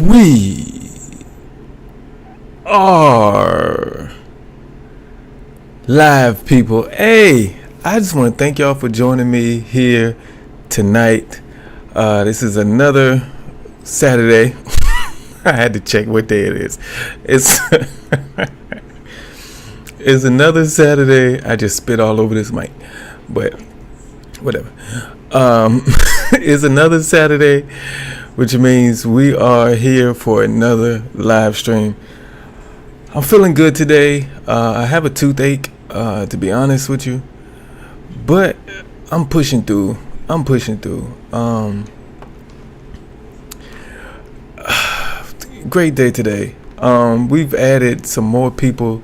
We are live, people. Hey, I just want to thank y'all for joining me here tonight. This is another Saturday. I had to check what day it is. It's it's another Saturday. I just spit all over this mic, but whatever. It's another Saturday, which means we are here for another live stream. I'm feeling good today. I have a toothache, to be honest with you, but I'm pushing through. Great day today. We've added some more people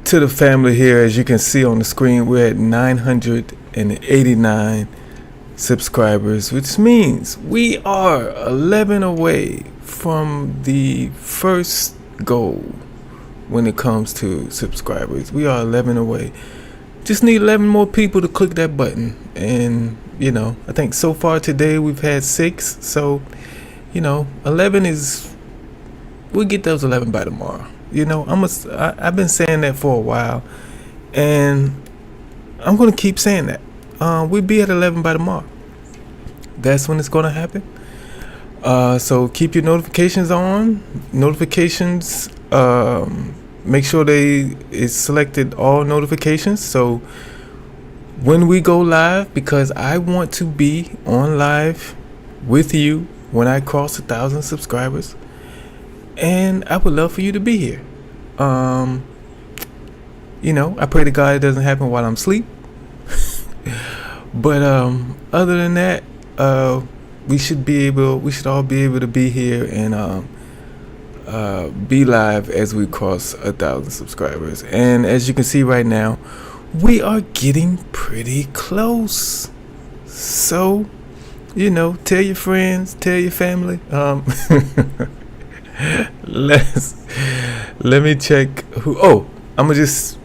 to the family here. As you can see on the screen, we're at 989 subscribers, which means we are 11 away from the first goal when it comes to subscribers. We are 11 away. Just need 11 more people to click that button. And, I think so far today we've had 6. So, 11 is, we'll get those 11 by tomorrow. I've been saying that for a while, and I'm going to keep saying that. We'll be at 11 by tomorrow. That's when it's going to happen. So keep your notifications on. Notifications, make sure it's selected all notifications. So when we go live, because I want to be on live with you when I cross 1,000 subscribers, and I would love for you to be here. I pray to God it doesn't happen while I'm asleep. But other than that, we should all be able to be here and be live as we cross 1,000 subscribers. And as you can see right now, we are getting pretty close. So, tell your friends, tell your family. Let me check who. Oh, I'm gonna just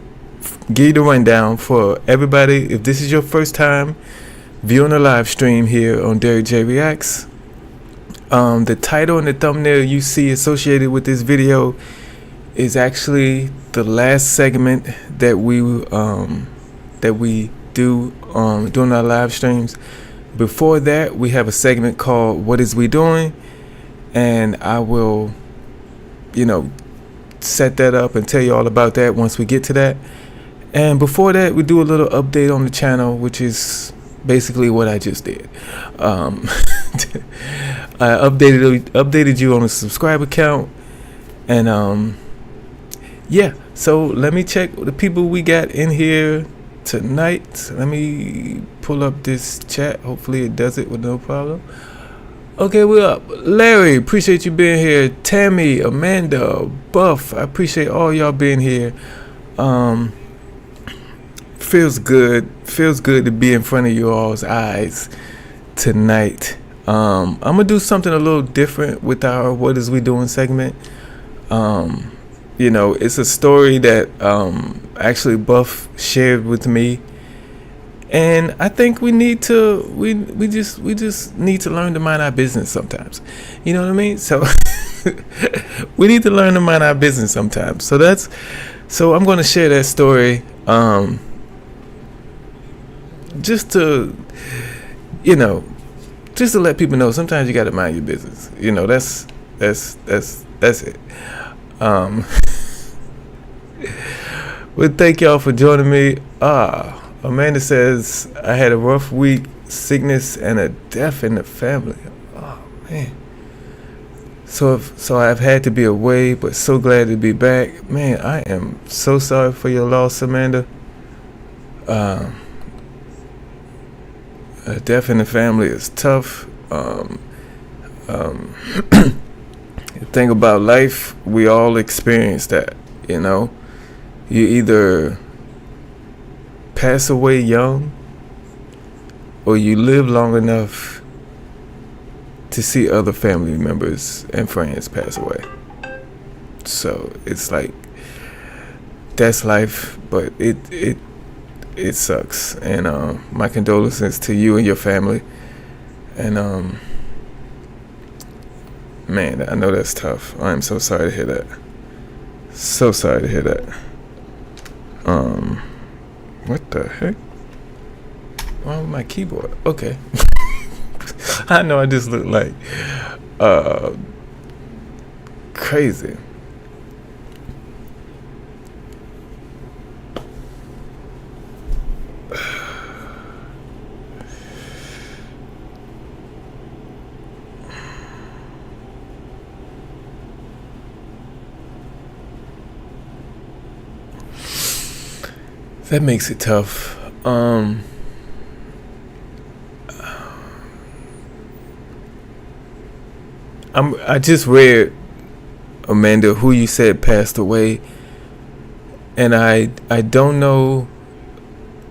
give you the rundown for everybody. If this is your first time viewing a live stream here on Derrick J Reacts, the title and the thumbnail you see associated with this video is actually the last segment that we do during our live streams. Before that, we have a segment called "What Is We Doing," and I will, set that up and tell you all about that once we get to that. And before that, we do a little update on the channel, which is basically what I just did. I updated you on the subscriber count, and so let me check the people we got in here tonight. Let me pull up this chat. Hopefully it does it with no problem. Okay, we're up. Larry, appreciate you being here. Tammy, Amanda, Buff, I appreciate all y'all being here. Feels good to be in front of you all's eyes tonight. I'm gonna do something a little different with our "What Is We Doing" segment. It's a story that actually Buff shared with me, and I think we need to we just need to learn to mind our business sometimes. You know what I mean? So we need to learn to mind our business sometimes. So I'm gonna share that story. Just to let people know sometimes you got to mind your business. That's it. Well, thank y'all for joining me. Amanda says I had a rough week, sickness and a death in the family. Oh man. So I've had to be away, but so glad to be back. Man, I am so sorry for your loss, Amanda. Death in the family is tough. The thing about life, we all experience that. You either pass away young, or you live long enough to see other family members and friends pass away. So it's like, that's life, but it sucks. And my condolences to you and your family. And Man, I know that's tough. I'm so sorry to hear that. So sorry to hear that. What the heck? Wrong with my keyboard? Okay. I know I just look like crazy. That makes it tough. I just read, Amanda, who you said passed away, and I don't know.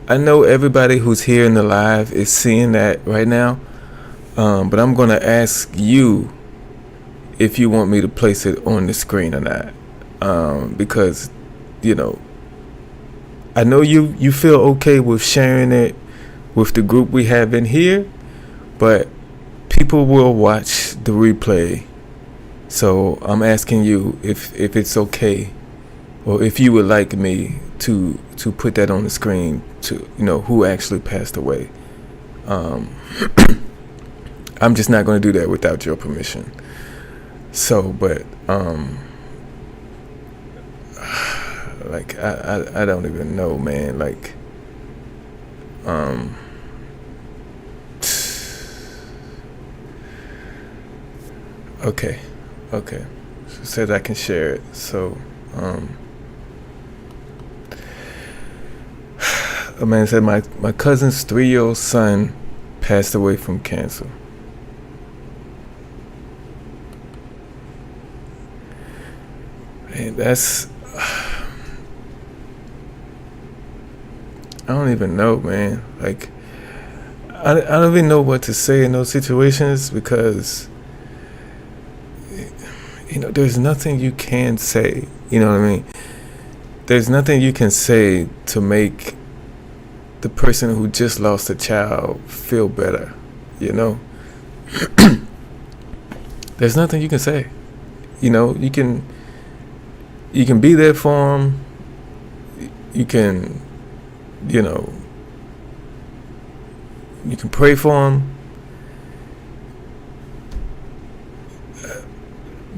I know everybody who's here in the live is seeing that right now, but I'm gonna ask you if you want me to place it on the screen or not, because I know you feel okay with sharing it with the group we have in here, but people will watch the replay. So I'm asking you if it's okay, or if you would like me to put that on the screen to who actually passed away. I'm just not going to do that without your permission. So, but like I don't even know, man. Like okay. She said I can share it. So a man said my cousin's 3-year-old son passed away from cancer. And that's I don't even know, man. Like I don't even know what to say in those situations, because there's nothing you can say. You know what I mean? There's nothing you can say to make the person who just lost a child feel better. There's nothing you can say. You can be there for them. You can you can pray for them.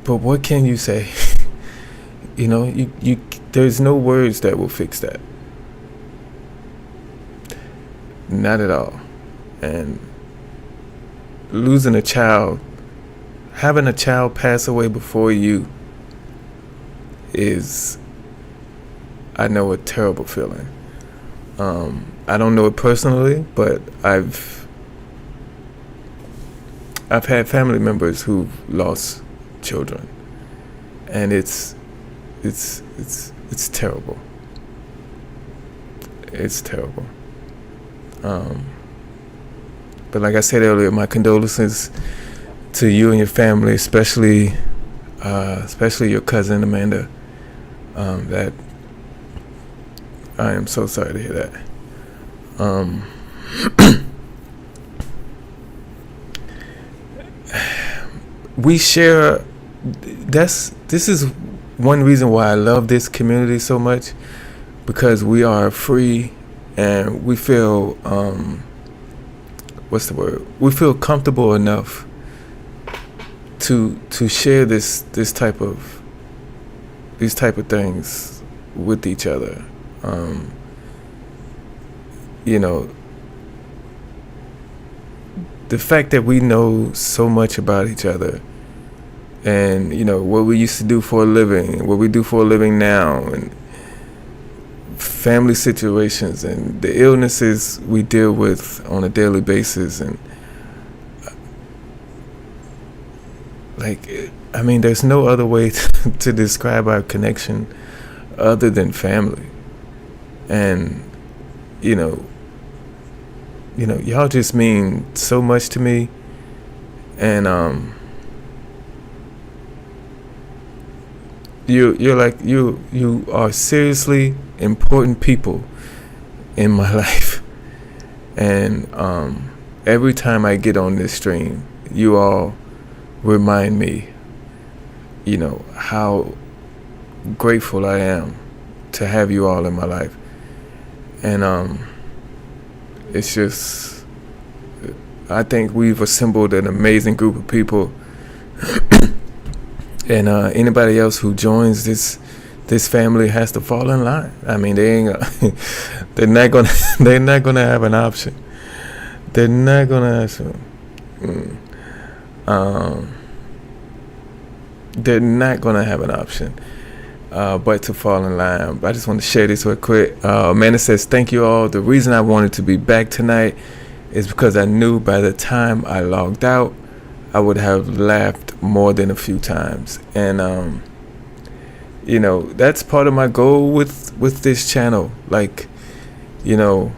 But what can you say? There's no words that will fix that. Not at all. And losing a child, having a child pass away before you is, I know, a terrible feeling. I don't know it personally, but I've had family members who've lost children, and it's terrible. It's terrible. But like I said earlier, my condolences to you and your family, especially your cousin Amanda. That I am so sorry to hear that. We share. This is one reason why I love this community so much, because we are free and we feel what's the word? We feel comfortable enough to share these type of things with each other. The fact that we know so much about each other, and what we used to do for a living, what we do for a living now, and family situations, and the illnesses we deal with on a daily basis, and there's no other way to describe our connection other than family. And y'all just mean so much to me, and you are seriously important people in my life. And every time I get on this stream, you all remind me you know, how grateful I am to have you all in my life. And it's just, I think we've assembled an amazing group of people. And anybody else who joins this family has to fall in line. I mean, they're not gonna have an option. They're not gonna they're not gonna have an option but to fall in line. I just want to share this real quick. Amanda says, thank you all. The reason I wanted to be back tonight is because I knew by the time I logged out, I would have laughed more than a few times. And you know, that's part of my goal with this channel. Like, you know,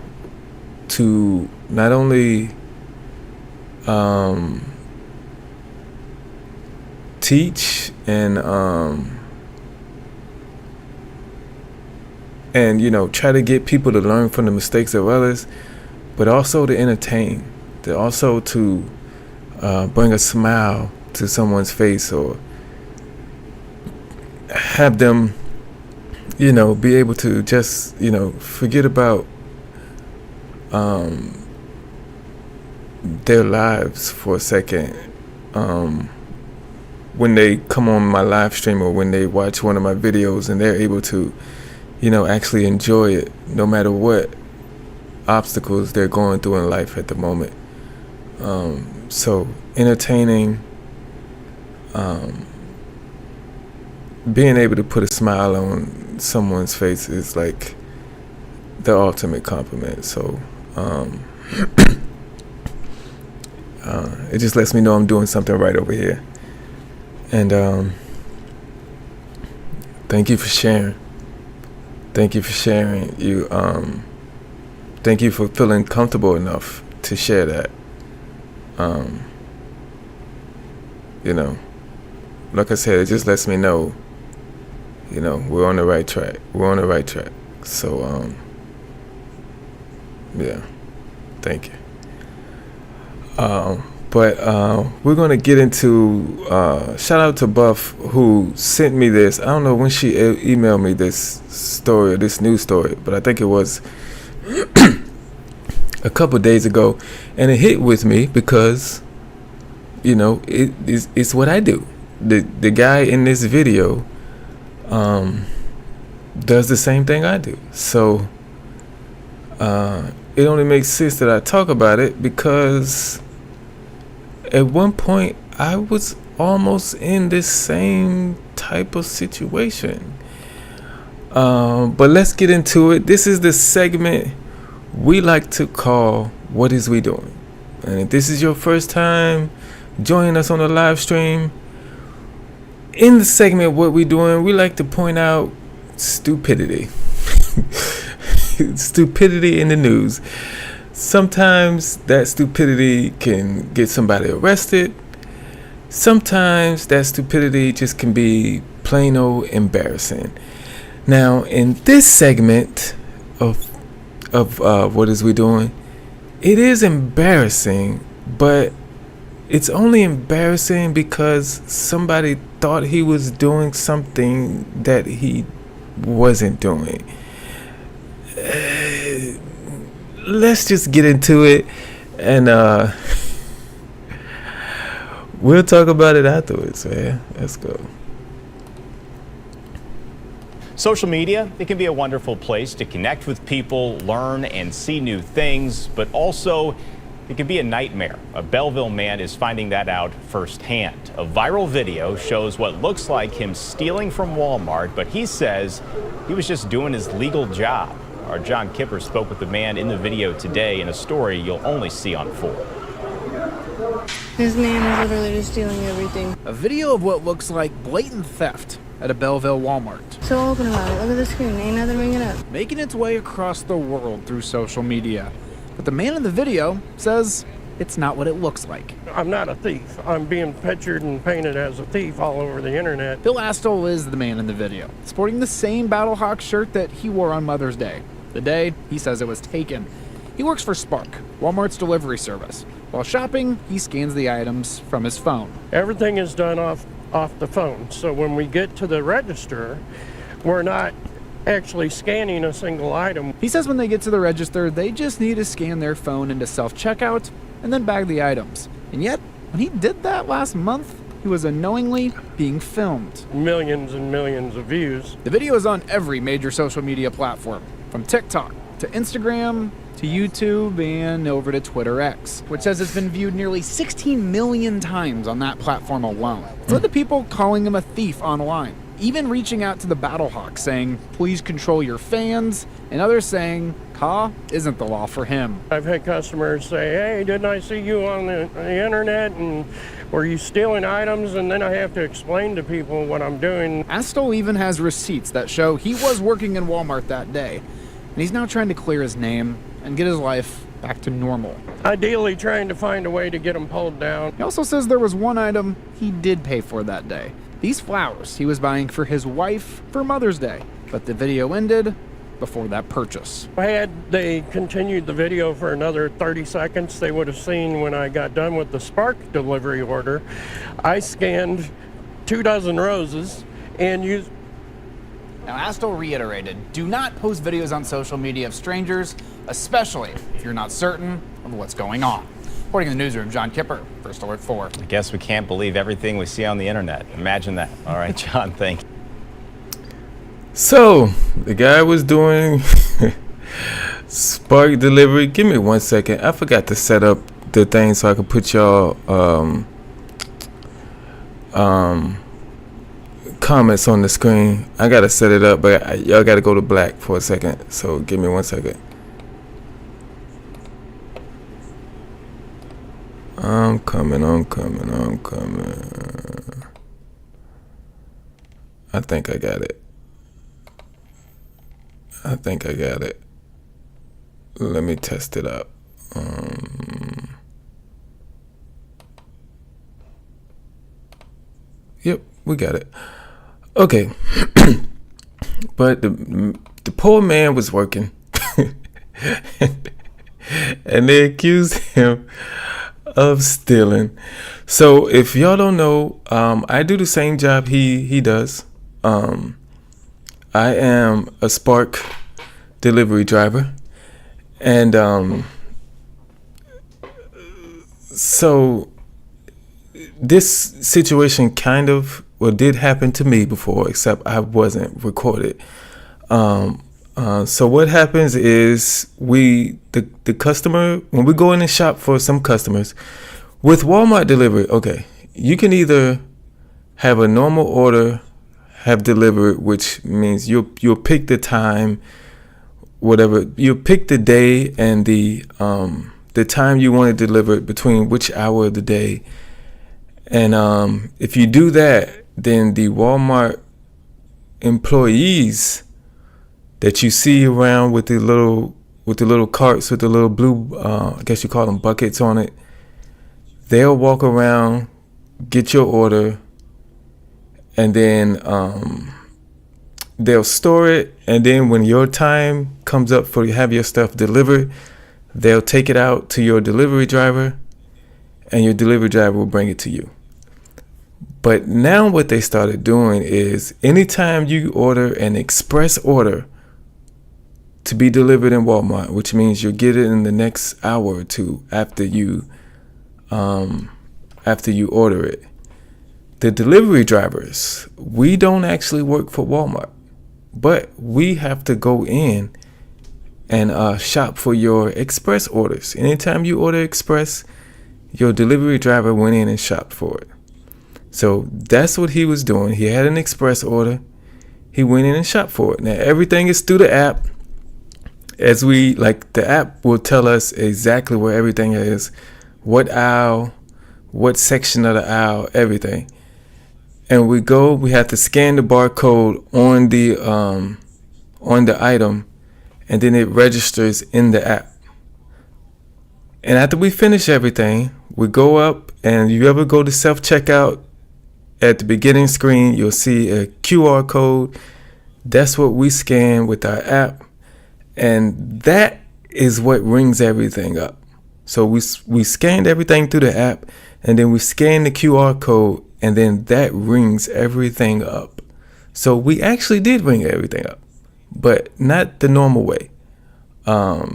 to not only teach and you know, try to get people to learn from the mistakes of others, but also to entertain, to bring a smile to someone's face, or have them, you know, be able to just, you know, forget about their lives for a second when they come on my live stream, or when they watch one of my videos, and they're able to, you know, actually enjoy it no matter what obstacles they're going through in life at the moment. So entertaining, being able to put a smile on someone's face is like the ultimate compliment. So it just lets me know I'm doing something right over here. And thank you for sharing. Thank you for sharing. Thank you for feeling comfortable enough to share that. You know, like I said, it just lets me know, you know, we're on the right track. We're on the right track. So, yeah, thank you. But we're going to get into, shout out to Buff, who sent me this. I don't know when she emailed me this story, this news story, but I think it was a couple days ago, and it hit with me because, you know, it's what I do. The guy in this video does the same thing I do. So it only makes sense that I talk about it, because at one point I was almost in this same type of situation. But let's get into it. This is the segment we like to call What Is We Doing? And if this is your first time joining us on the live stream, in the segment What We Doing, we like to point out stupidity. Stupidity in the news. Sometimes that stupidity can get somebody arrested. Sometimes that stupidity just can be plain old embarrassing. Now, in this segment of What Is We Doing, it is embarrassing, but it's only embarrassing because somebody thought he was doing something that he wasn't doing. Let's just get into it, and we'll talk about it afterwards, man. Let's go. Social media, it can be a wonderful place to connect with people, learn and see new things, but also it can be a nightmare. A Belleville man is finding that out firsthand. A viral video shows what looks like him stealing from Walmart, but he says he was just doing his legal job. Our John Kipper spoke with the man in the video today in a story you'll only see on 4. This man is literally just stealing everything. A video of what looks like blatant theft at a Belleville Walmart. So open about it. Look at the screen. Ain't nothing ringing up. Making its way across the world through social media. But the man in the video says it's not what it looks like. I'm not a thief. I'm being pictured and painted as a thief all over the internet. Bill Astol is the man in the video, sporting the same Battlehawk shirt that he wore on Mother's Day. The day he says it was taken. He works for Spark, Walmart's delivery service. While shopping, he scans the items from his phone. Everything is done off off the phone. So when we get to the register, we're not actually scanning a single item. He says when they get to the register, they just need to scan their phone into self-checkout and then bag the items. And yet, when he did that last month, he was unknowingly being filmed. Millions and millions of views. The video is on every major social media platform, from TikTok to Instagram to YouTube and over to Twitter X, which says it's been viewed nearly 16 million times on that platform alone. It's led to people calling him a thief online, even reaching out to the Battlehawk saying, please control your fans, and others saying, CAW isn't the law for him. I've had customers say, hey, didn't I see you on the internet, and were you stealing items? And then I have to explain to people what I'm doing. Astle even has receipts that show he was working in Walmart that day, and he's now trying to clear his name and get his life back to normal. Ideally trying to find a way to get them pulled down. He also says there was one item he did pay for that day. These flowers he was buying for his wife for Mother's Day, but the video ended before that purchase. Had they continued the video for another 30 seconds, they would have seen when I got done with the Spark delivery order, I scanned 24 roses and used... Now, Astle reiterated, do not post videos on social media of strangers, especially if you're not certain of what's going on. Reporting in the newsroom, John Kipper, First Alert 4. I guess we can't believe everything we see on the internet. Imagine that. All right, John, thank you. So the guy was doing Spark delivery. Give me 1 second. I forgot to set up the thing so I could put y'all comments on the screen. I gotta set it up, but y'all gotta go to black for a second. So give me 1 second. I'm coming. I think I got it. Let me test it out. Yep, we got it. Okay. But the poor man was working. And they accused him of stealing. So if y'all don't know, I do the same job he does. I am a Spark delivery driver, and so this situation did happen to me before, except I wasn't recorded. So what happens is the customer, when we go in and shop for some customers with Walmart delivery, okay, you can either have a normal order have delivered, which means you'll pick the time, whatever, you pick the day and the time you want to deliver it, between which hour of the day. And if you do that, then the Walmart employees that you see around with the little carts with the little blue, I guess you call them buckets on it, they'll walk around, get your order, and then they'll store it, and then when your time comes up for you to have your stuff delivered, they'll take it out to your delivery driver, and your delivery driver will bring it to you. But now what they started doing is, anytime you order an express order to be delivered in Walmart, which means you'll get it in the next hour or two after you order it, the delivery drivers, we don't actually work for Walmart, but we have to go in and shop for your express orders. Anytime you order express, your delivery driver went in and shopped for it. So that's what he was doing. He had an express order. He went in and shopped for it. Now everything is through the app. The app will tell us exactly where everything is, what aisle, what section of the aisle, everything. And we have to scan the barcode on the item, and then it registers in the app. And after we finish everything, we go up, and you ever go to self-checkout, at the beginning screen, you'll see a QR code. That's what we scan with our app. And that is what rings everything up. So we scanned everything through the app, and then we scan the QR code, and then that rings everything up. So we actually did ring everything up, but not the normal way. But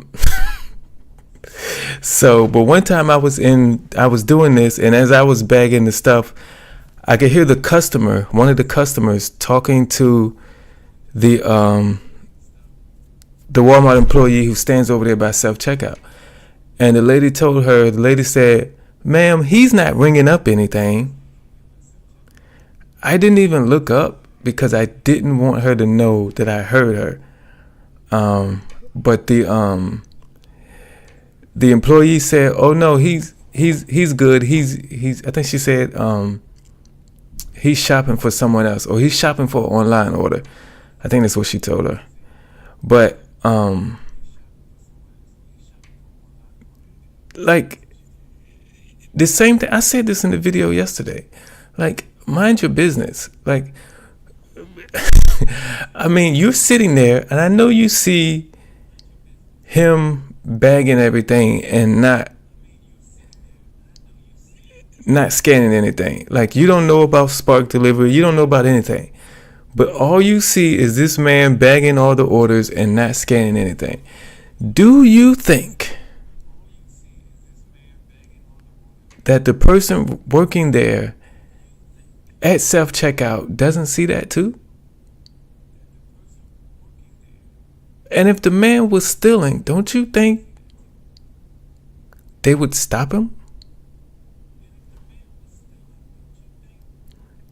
one time I was doing this, and as I was bagging the stuff, I could hear one of the customers talking to the Walmart employee who stands over there by self-checkout. And the lady said, "Ma'am, he's not ringing up anything." I didn't even look up because I didn't want her to know that I heard her. But the employee said, "Oh no, he's good. He's I think she said he's shopping for someone else, or he's shopping for an online order." I think that's what she told her. But like the same thing, I said this in the video yesterday. Like, mind your business. Like, I mean, you're sitting there, and I know you see him bagging everything and not scanning anything. Like, you don't know about Spark delivery, you don't know about anything, but all you see is this man bagging all the orders and not scanning anything. Do you think that the person working there at self-checkout doesn't see that too? And if the man was stealing, don't you think they would stop him?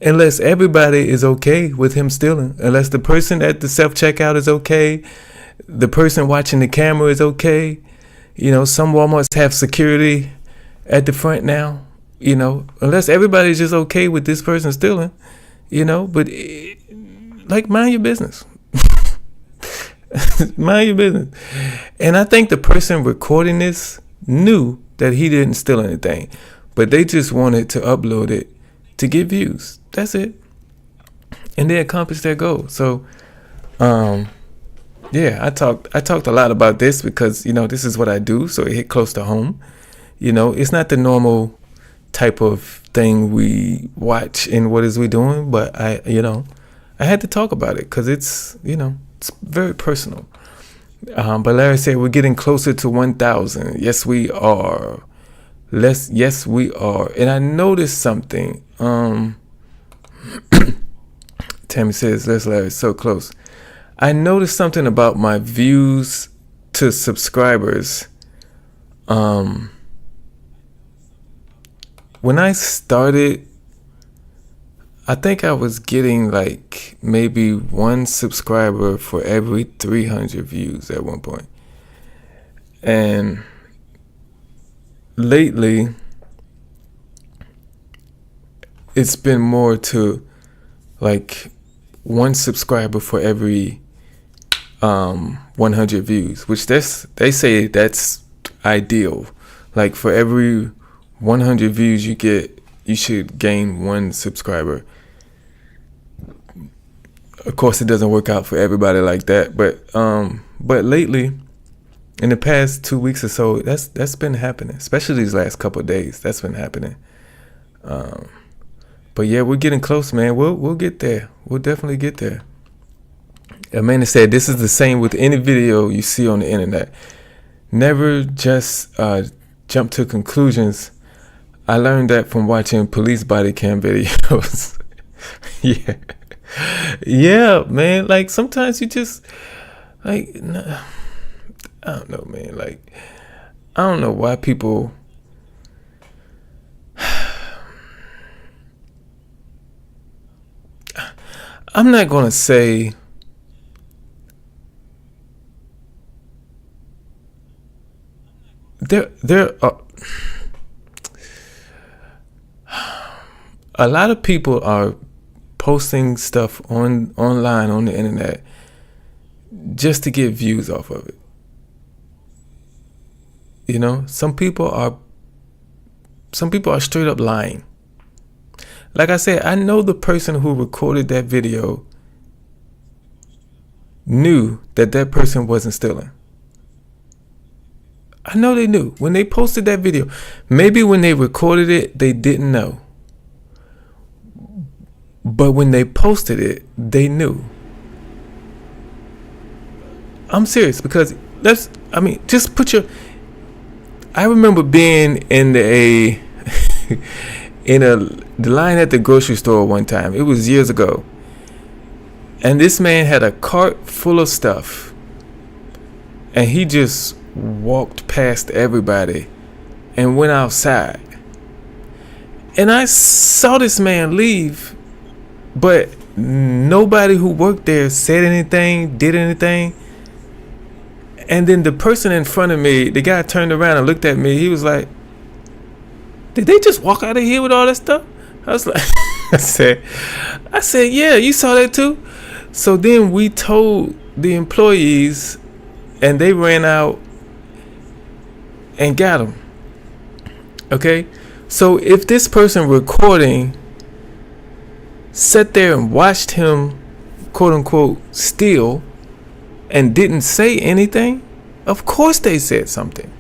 Unless everybody is okay with him stealing. Unless the person at the self-checkout is okay. The person watching the camera is okay. You know, some Walmarts have security at the front now. You know, unless everybody's just okay with this person stealing. You know, but like, mind your business. Mind your business. And I think the person recording this knew that he didn't steal anything, but they just wanted to upload it to get views. That's it. And they accomplished their goal. So yeah, I talked a lot about this because, you know, this is what I do, so it hit close to home. You know, it's not the normal type of thing we watch in What Is We Doing, but I had to talk about it because it's, you know, it's very personal. But Larry said we're getting closer to 1,000. Yes, we are. Yes, we are. And I noticed something. Tammy says, "Les Larry, so close." I noticed something about my views to subscribers. When I started, I think I was getting like maybe one subscriber for every 300 views at one point. And lately, it's been more to like one subscriber for every 100 views, which they say that's ideal. Like, for every 100 views you should gain one subscriber. Of course, it doesn't work out for everybody like that, but lately, in the past 2 weeks or so, that's been happening. Especially these last couple of days, that's been happening. But yeah, we're getting close, man. We'll get there. We'll definitely get there. Amanda said, "This is the same with any video you see on the internet. Never just jump to conclusions. I learned that from watching police body cam videos." Yeah. Yeah, man. Like, sometimes you just, like, I don't know, man. Like, I don't know why people... I'm not going to say... There are... A lot of people are posting stuff online on the internet just to get views off of it. You know, some people are straight up lying. Like I said, I know the person who recorded that video knew that person wasn't stealing. I know they knew when they posted that video. Maybe when they recorded it, they didn't know. But when they posted it, they knew. I'm serious, because just put your. I remember being in the line at the grocery store one time. It was years ago, and this man had a cart full of stuff, and he just walked past everybody and went outside. And I saw this man leave, but nobody who worked there said anything, did anything. And then the person in front of me, the guy turned around and looked at me. He was like, "Did they just walk out of here with all that stuff?" I was like, I said, "Yeah, you saw that too?" So then we told the employees, and they ran out and got him. Okay? So if this person recording sat there and watched him, quote unquote, steal, and didn't say anything, of course they said something.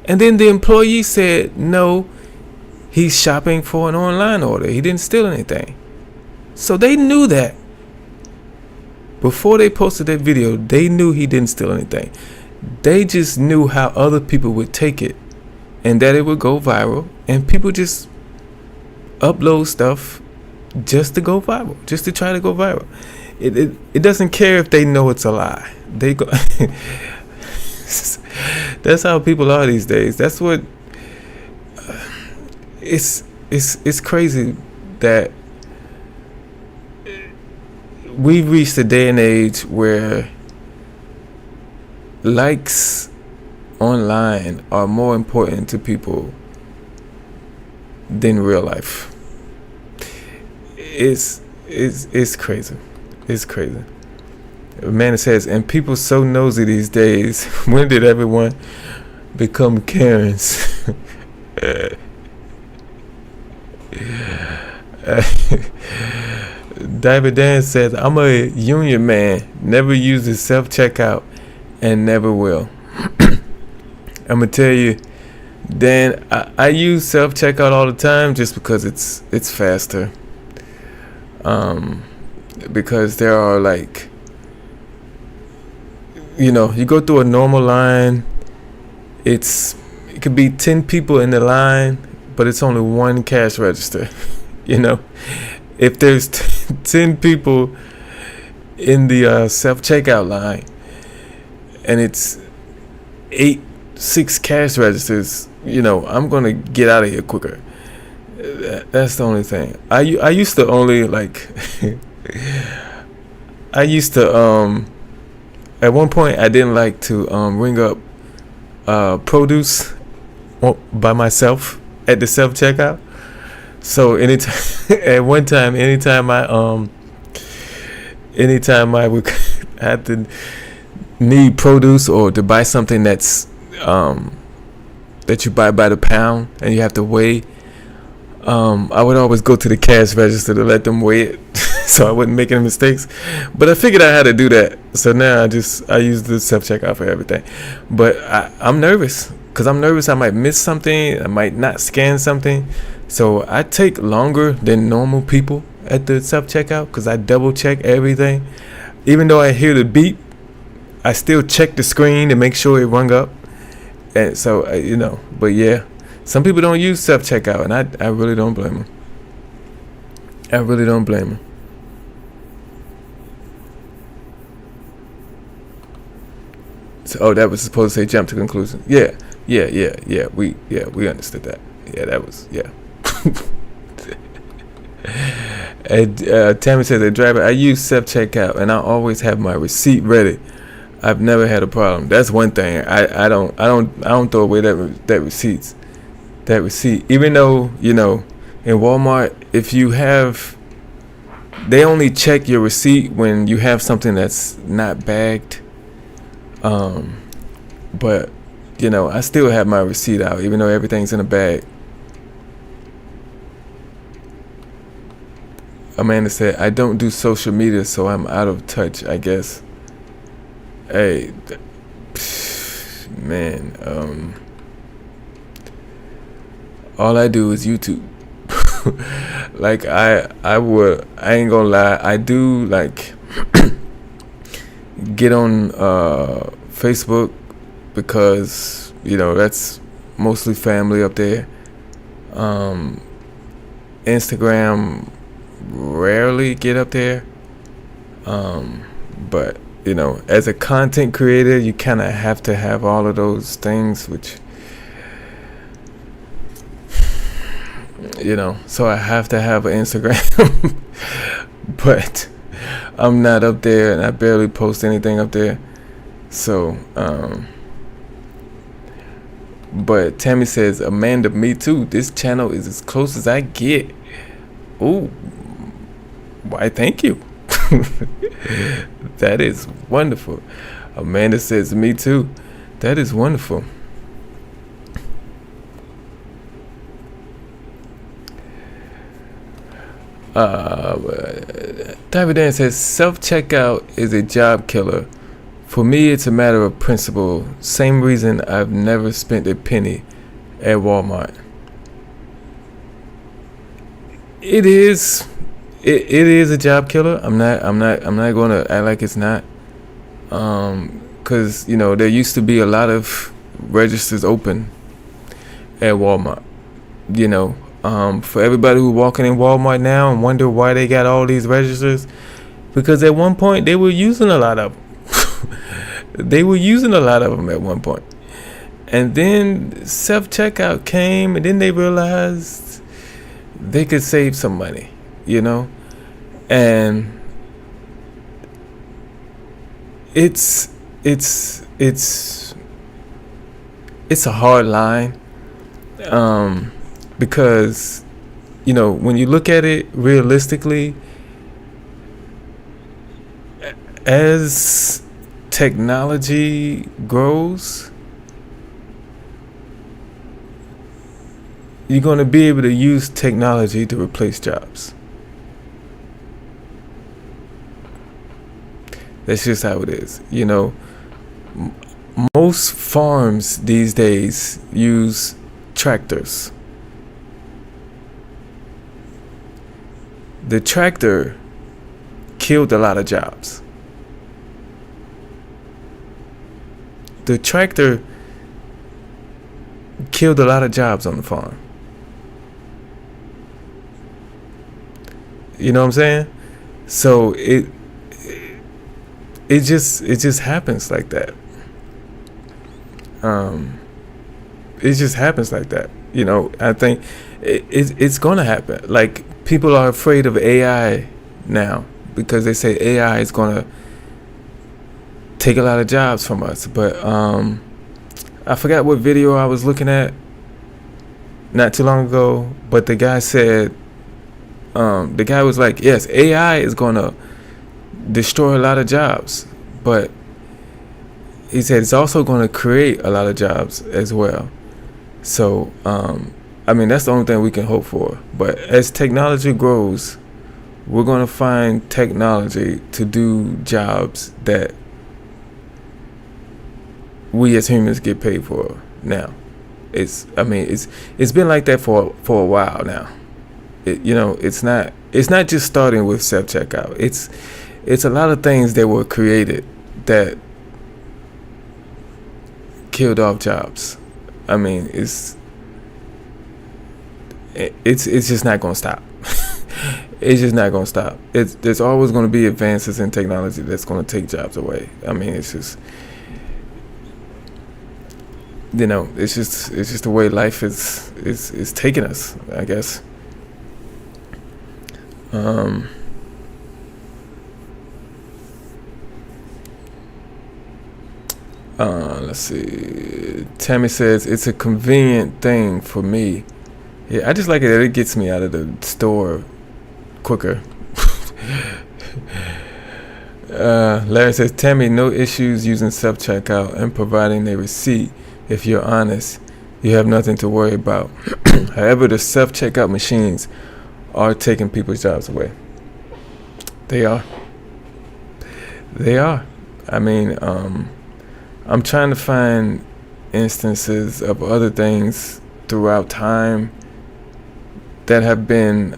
And then the employee said, no, he's shopping for an online order. He didn't steal anything. So they knew that. Before they posted that video, they knew he didn't steal anything. They just knew how other people would take it, and that it would go viral, and people just upload stuff just to go viral, just to try to go viral. It doesn't care if they know it's a lie. They go. That's how people are these days. That's what. It's crazy that we've reached a day and age where likes online are more important to people than real life. It's crazy. It's crazy. Amanda says, and people so nosy these days. When did everyone become Karens? David Dan says, I'm a union man, never uses self-checkout and never will. I'm gonna tell you, Dan, I use self-checkout all the time just because it's faster. Because there are, like, you go through a normal line, it could be 10 people in the line, but it's only one cash register. If there's 10 people in the self-checkout line and it's 6 cash registers, I'm gonna get out of here quicker. That's the only thing. I used to only at one point I didn't like to ring up produce by myself at the self checkout. So anytime I would have to need produce or to buy something that's that you buy by the pound and you have to weigh, I would always go to the cash register to let them weigh it so I wouldn't make any mistakes. But I figured out how to do that, so now I use the self checkout for everything. But I'm nervous because I'm nervous I might miss something, I might not scan something. So I take longer than normal people at the self checkout because I double check everything. Even though I hear the beep, I still check the screen to make sure it rung up. And so but yeah, some people don't use self checkout, and I really don't blame them. I really don't blame them. So, that was supposed to say jump to conclusion. Yeah. We understood that. Yeah, that was, yeah. And Tammy says, driver, I use self checkout and I always have my receipt ready. I've never had a problem. That's one thing. I don't throw away that receipt. Even though, in Walmart, if you have, they only check your receipt when you have something that's not bagged. But I still have my receipt out even though everything's in a bag. Amanda said, I don't do social media, so I'm out of touch, I guess. Hey, man, all I do is YouTube. Like I ain't gonna lie, I do like get on Facebook because that's mostly family up there. Instagram, rarely get up there, but as a content creator, you kind of have to have all of those things, which so I have to have an Instagram. But I'm not up there, and I barely post anything up there. So but Tammy says, Amanda, me too, this channel is as close as I get. Oh, why, thank you. That is wonderful. Amanda says, me too. That is wonderful. David Dan says, self-checkout is a job killer. For me, it's a matter of principle. Same reason I've never spent a penny at Walmart. It is a job killer. I'm not gonna act like it's not. Cause there used to be a lot of registers open at Walmart. For everybody who walking in Walmart now and wonder why they got all these registers, because at one point they were using a lot of them. They were using a lot of them at one point, and then self-checkout came, and then they realized they could save some money, and it's a hard line, because when you look at it realistically, as technology grows, you're going to be able to use technology to replace jobs. That's just how it is. Most farms these days use tractors. The tractor killed a lot of jobs. The tractor killed a lot of jobs on the farm. You know what I'm saying? So it just happens like that. It just happens like that. I think it's gonna happen. Like, people are afraid of AI now because they say AI is gonna take a lot of jobs from us. But I forgot what video I was looking at not too long ago, but the guy said, the guy was like, yes, AI is gonna destroy a lot of jobs, but he said it's also going to create a lot of jobs as well. So that's the only thing we can hope for. But as technology grows, we're going to find technology to do jobs that we as humans get paid for now. It's been like that for a while now. It's not just starting with self-checkout. It's a lot of things that were created that killed off jobs. It's just not going to stop. It's just not going to stop. There's always going to be advances in technology that's going to take jobs away. It's just, it's just the way life is taking us, I guess. Let's see. Tammy says it's a convenient thing for me. Yeah, I just like it that it gets me out of the store quicker. Larry says, Tammy, no issues using self-checkout and providing a receipt. If you're honest, you have nothing to worry about. However, the self-checkout machines are taking people's jobs away. They are. I'm trying to find instances of other things throughout time that have been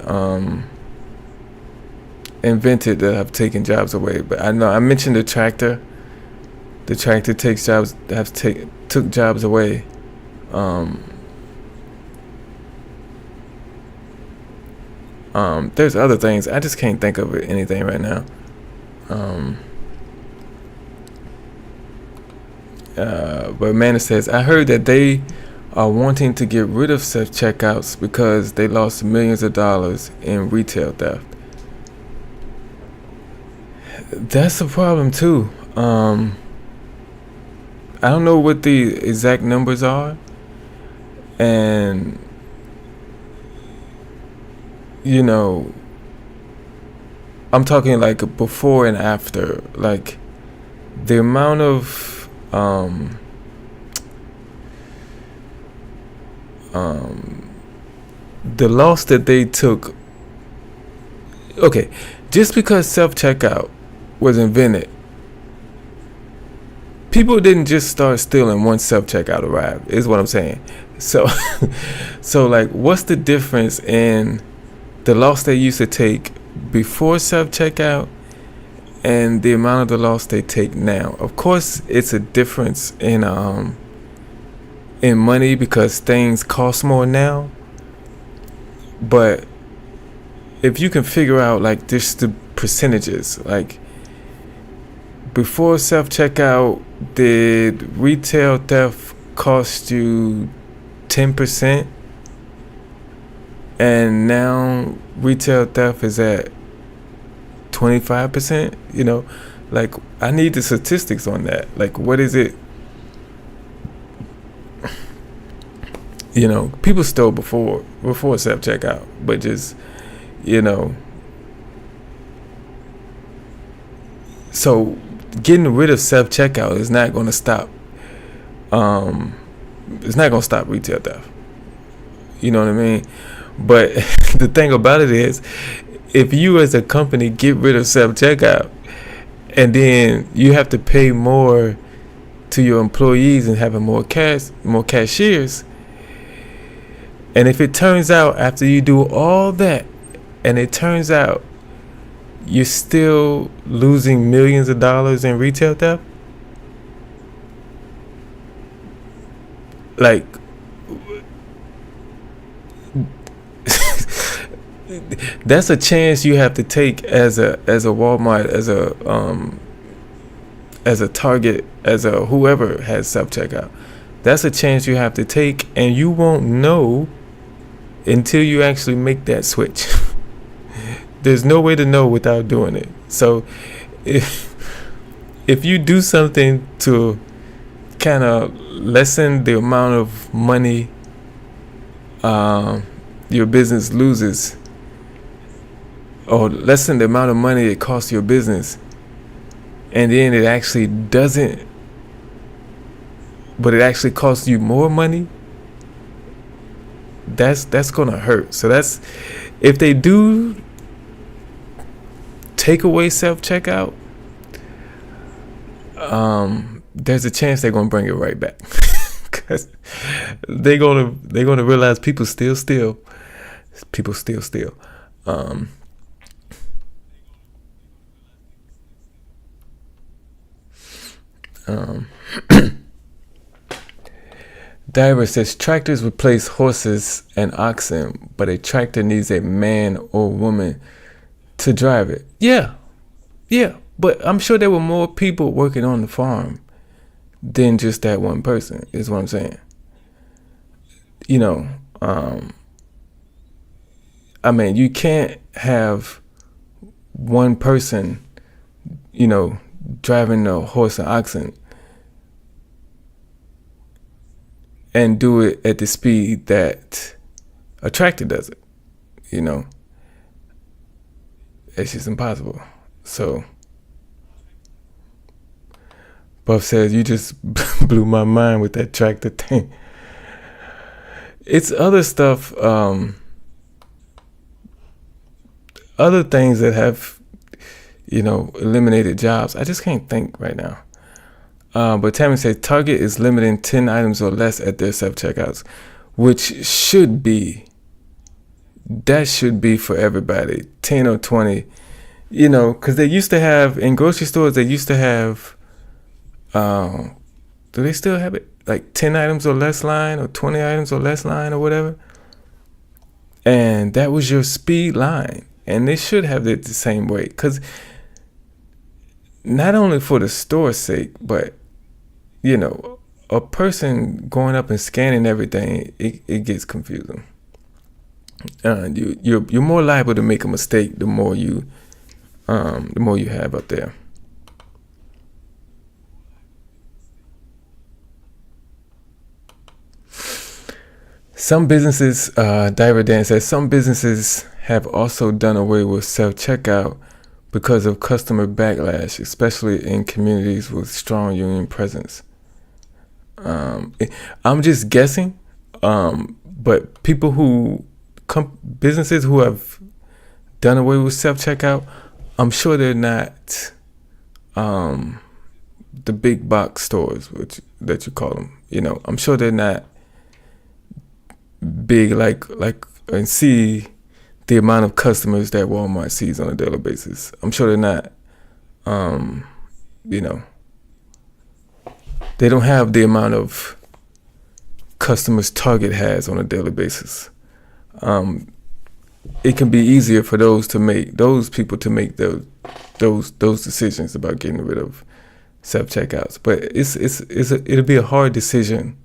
invented that have taken jobs away. But I know I mentioned the tractor. The tractor takes jobs, took jobs away. There's other things. I just can't think of anything right now. But Amanda says, I heard that they are wanting to get rid of self-checkouts because they lost millions of dollars in retail theft. That's a problem too. I don't know what the exact numbers are, and you know, I'm talking like before and after, like the amount of the loss that they took. Okay, just because self-checkout was invented, people didn't just start stealing once self-checkout arrived, is what I'm saying. So so like, what's the difference in the loss they used to take before self-checkout and the amount of the loss they take now? Of course it's a difference in money because things cost more now, but if you can figure out like just the percentages, like before self-checkout, did retail theft cost you 10%? And now retail theft is at 25%. You know, like I need the statistics on that. Like, what is it? You know, people stole before self-checkout, but just, you know, so getting rid of self-checkout is not going to stop. It's not going to stop retail theft. You know what I mean? But the thing about it is, if you as a company get rid of self-checkout and then you have to pay more to your employees and having more cashiers, and if it turns out after you do all that and it turns out you're still losing millions of dollars in retail theft, like that's a chance you have to take as a Walmart, as a Target, as a whoever has self-checkout. That's a chance you have to take, and you won't know until you actually make that switch. There's no way to know without doing it. So if you do something to kind of lessen the amount of money your business loses, or lessen the amount of money it costs your business, and then it actually doesn't, but it actually costs you more money, that's gonna hurt. So that's, if they do take away self-checkout, there's a chance they're gonna bring it right back. Because they're gonna realize people still steal. Diver says tractors replace horses and oxen, but a tractor needs a man or woman to drive it. Yeah, but I'm sure there were more people working on the farm than just that one person, is what I'm saying. You know, I mean, you can't have one person, you know, driving the horse and oxen and do it at the speed that a tractor does it. You know, it's just impossible. So Buff says, you just blew my mind with that tractor thing. It's other stuff, other things that have, you know, eliminated jobs. I just can't think right now. But Tammy says Target is limiting 10 items or less at their self-checkouts, which should be that should be for everybody, 10 or 20, you know, because they used to have, in grocery stores, they used to have, do they still have it? Like 10 items or less line, or 20 items or less line, or whatever. And that was your speed line. And they should have it the same way. Because not only for the store's sake, but, you know, a person going up and scanning everything, it gets confusing. You're more liable to make a mistake the more you have up there. Some businesses, Diver Dan says, some businesses have also done away with self-checkout because of customer backlash, especially in communities with strong union presence. I'm just guessing, but businesses who have done away with self-checkout, I'm sure they're not the big box stores, that you call them. You know, I'm sure they're not big and see the amount of customers that Walmart sees on a daily basis. I'm sure they're not, you know, they don't have the amount of customers Target has on a daily basis. It can be easier for those people to make those decisions about getting rid of self-checkouts. But it'll be a hard decision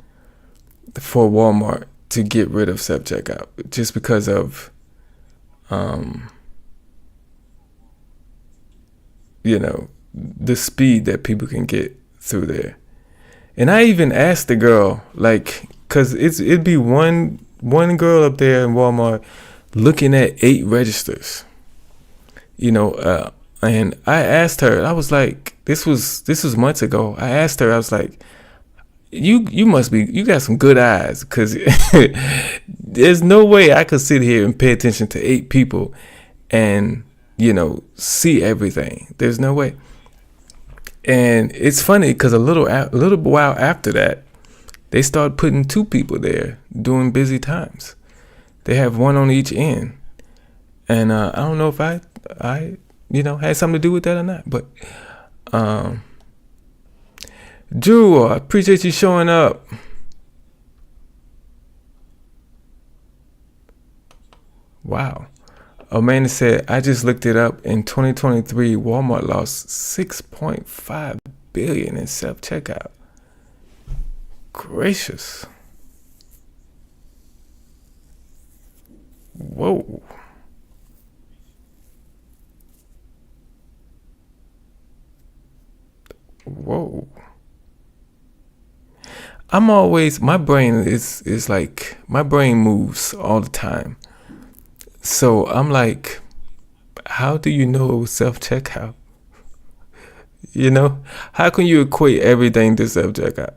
for Walmart to get rid of self-checkout just because of you know, the speed that people can get through there. And I even asked the girl, like, cause it'd be one girl up there in Walmart looking at 8 registers, you know, and I asked her, I was like, this was months ago. I asked her, I was like, you got some good eyes, because there's no way I could sit here and pay attention to 8 people and, you know, see everything. There's no way. And it's funny because a little while after that, they start putting 2 people there during busy times. They have one on each end, and I don't know if I you know, had something to do with that or not, but Drew, I appreciate you showing up. Wow. Amanda said, I just looked it up. In 2023, Walmart lost $6.5 billion in self-checkout. Gracious. Whoa. Whoa. My brain is like, my brain moves all the time. So I'm like, how do you know self-checkout? You know, how can you equate everything to self-checkout?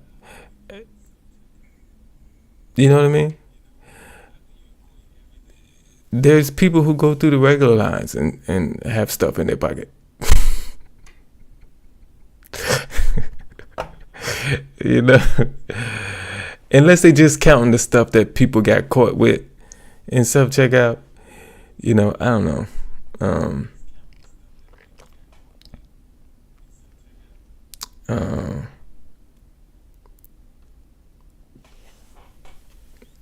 You know what I mean? There's people who go through the regular lines and have stuff in their pocket. You know, unless they just counting the stuff that people got caught with in self-checkout. You know, I don't know.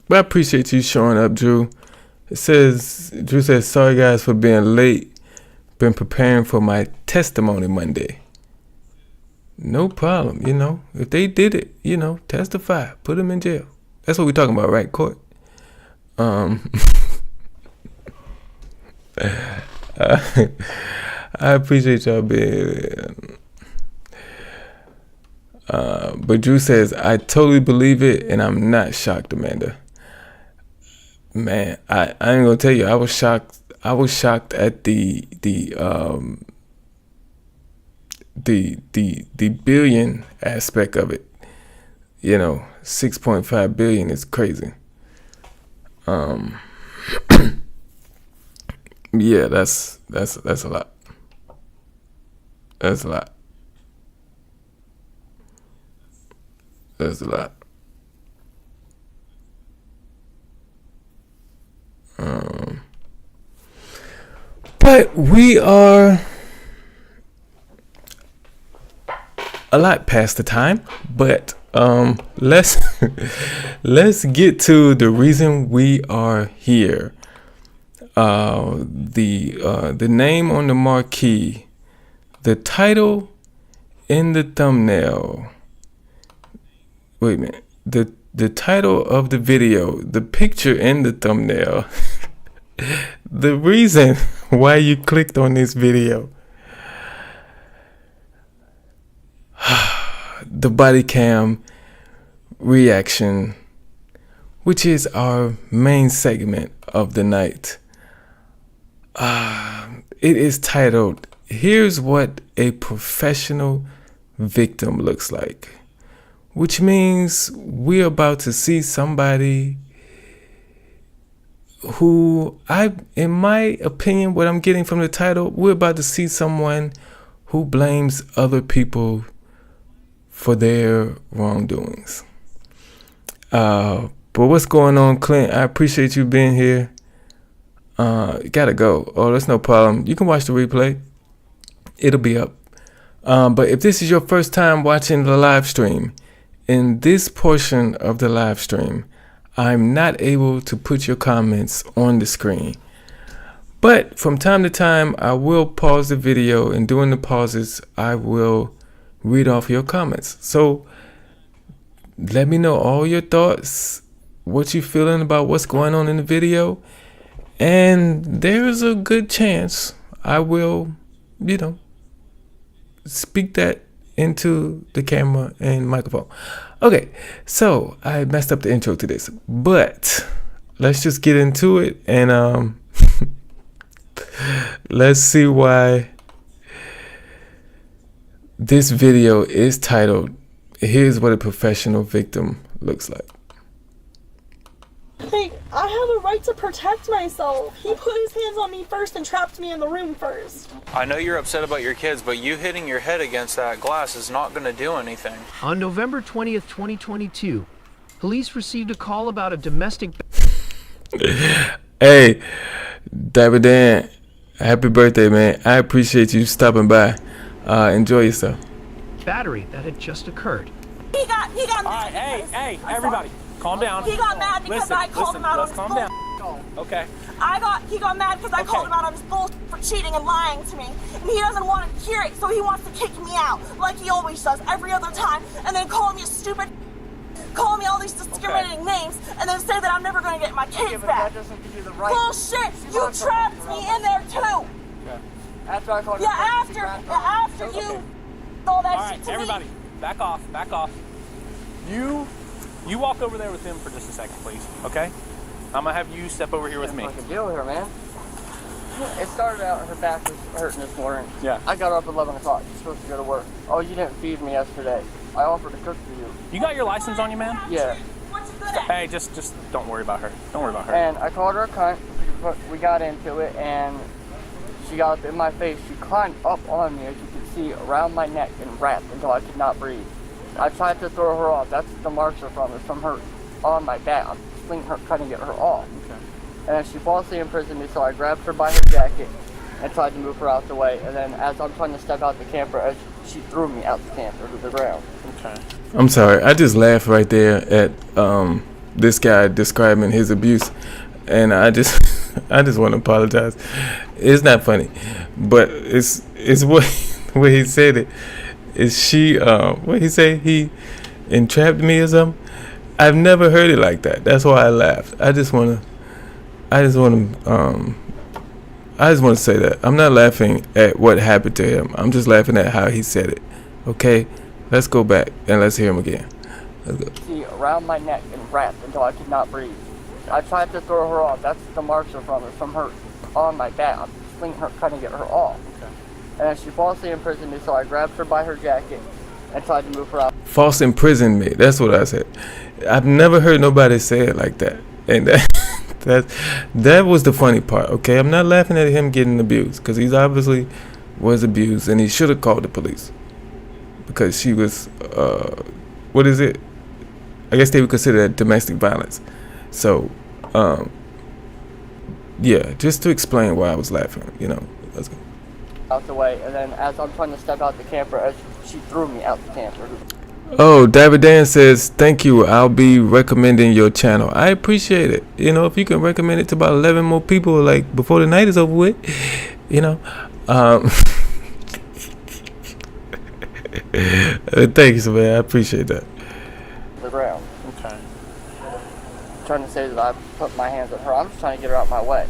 But I appreciate you showing up, Drew. Drew says, sorry guys for being late. Been preparing for my testimony Monday. No problem, you know. If they did it, you know, testify. Put them in jail. That's what we're talking about, right? Court. I appreciate y'all being but Drew says, I totally believe it, and I'm not shocked, Amanda. Man, I ain't gonna tell you, I was shocked at the billion aspect of it. You know, 6.5 billion is crazy. Yeah, that's a lot. That's a lot. That's a lot. But we are a lot past the time, but let's get to the reason we are here. The name on the marquee, the title in the thumbnail. Wait a minute. The title of the video, the picture in the thumbnail. The reason why you clicked on this video. The body cam reaction, which is our main segment of the night. It is titled, "Here's What a Professional Victim Looks Like," which means we're about to see somebody who, in my opinion, what I'm getting from the title, we're about to see someone who blames other people for their wrongdoings. But what's going on, Clint? I appreciate you being here. Gotta go. Oh, that's no problem. You can watch the replay. It'll be up. But if this is your first time watching the live stream, in this portion of the live stream, I'm not able to put your comments on the screen. But from time to time, I will pause the video, and during the pauses, I will read off your comments. So let me know all your thoughts, what you're feeling about what's going on in the video. And there's a good chance I will, speak that into the camera and microphone. Okay, so I messed up the intro to this, but let's just get into it and let's see why this video is titled, "Here's What a Professional Victim Looks Like." Hey, I have a right to protect myself. He put his hands on me first and trapped me in the room first. I know you're upset about your kids, but you hitting your head against that glass is not going to do anything. On November 20th, 2022, police received a call about a domestic... Hey, David Dan, happy birthday, man. I appreciate you stopping by. Enjoy yourself. battery that had just occurred. He got All right, hey, everybody, calm down. He got mad because I called him out on his calm down. Okay. He got mad because I called him out on his bullshit for cheating and lying to me. And he doesn't want to hear it, so he wants to kick me out, like he always does every other time, and then call me a stupid, call me all these discriminating names, and then say that I'm never going to get my kids back. That doesn't give you the right. Bullshit! You trapped me in there too! Okay. After I called Yeah, after you all that shit to me. Everybody, back off. You walk over there with him for just a second, please, okay? I'm gonna have you step over here with me. Fucking deal with her, man. It started out, her back was hurting this morning. Yeah. I got up at 11 o'clock. You're supposed to go to work. Oh, you didn't feed me yesterday. I offered to cook for you. You got your license on you, man? Yeah. Hey, just don't worry about her. Don't worry about her. And I called her a cunt. We got into it, and she got up in my face. She climbed up on me, as you can see, around my neck and wrapped until I could not breathe. I tried to throw her off. That's the marks are from. It's from her on my back. I'm slinging her, trying to get her off. Okay. And then she falsely imprisoned me, so I grabbed her by her jacket and tried to move her out the way. And then as I'm trying to step out the camper, she threw me out the camper to the ground. Okay. I'm sorry. I just laughed right there at this guy describing his abuse, and I just want to apologize. It's not funny, but it's what where he said it. Is she what he say? He entrapped me or something? I've never heard it like that. That's why I laughed. I just want to say that I'm not laughing at what happened to him. I'm just laughing at how he said it. Okay, let's go back and let's hear him again. Let's go. See, around my neck and wrapped until I could not breathe. I tried to throw her off. That's the marks are from. It's from her on my back. I'm slinging her, trying to get her off. Okay. And then she falsely imprisoned me, so I grabbed her by her jacket and tried to move her out. False imprisoned me. That's what I said. I've never heard nobody say it like that. And that was the funny part. Okay, I'm not laughing at him getting abused, because he's obviously was abused, and he should have called the police, because she was what is it? I guess they would consider that domestic violence. So yeah, just to explain why I was laughing, out the way, and then as I'm trying to step out the camper, she threw me out the camper. Oh, David Dan says, thank you. I'll be recommending your channel. I appreciate it. You know, if you can recommend it to about 11 more people, like, before the night is over with, you know. Thanks, man. I appreciate that. The ground. Okay. I'm trying to say that I put my hands on her. I'm just trying to get her out my way.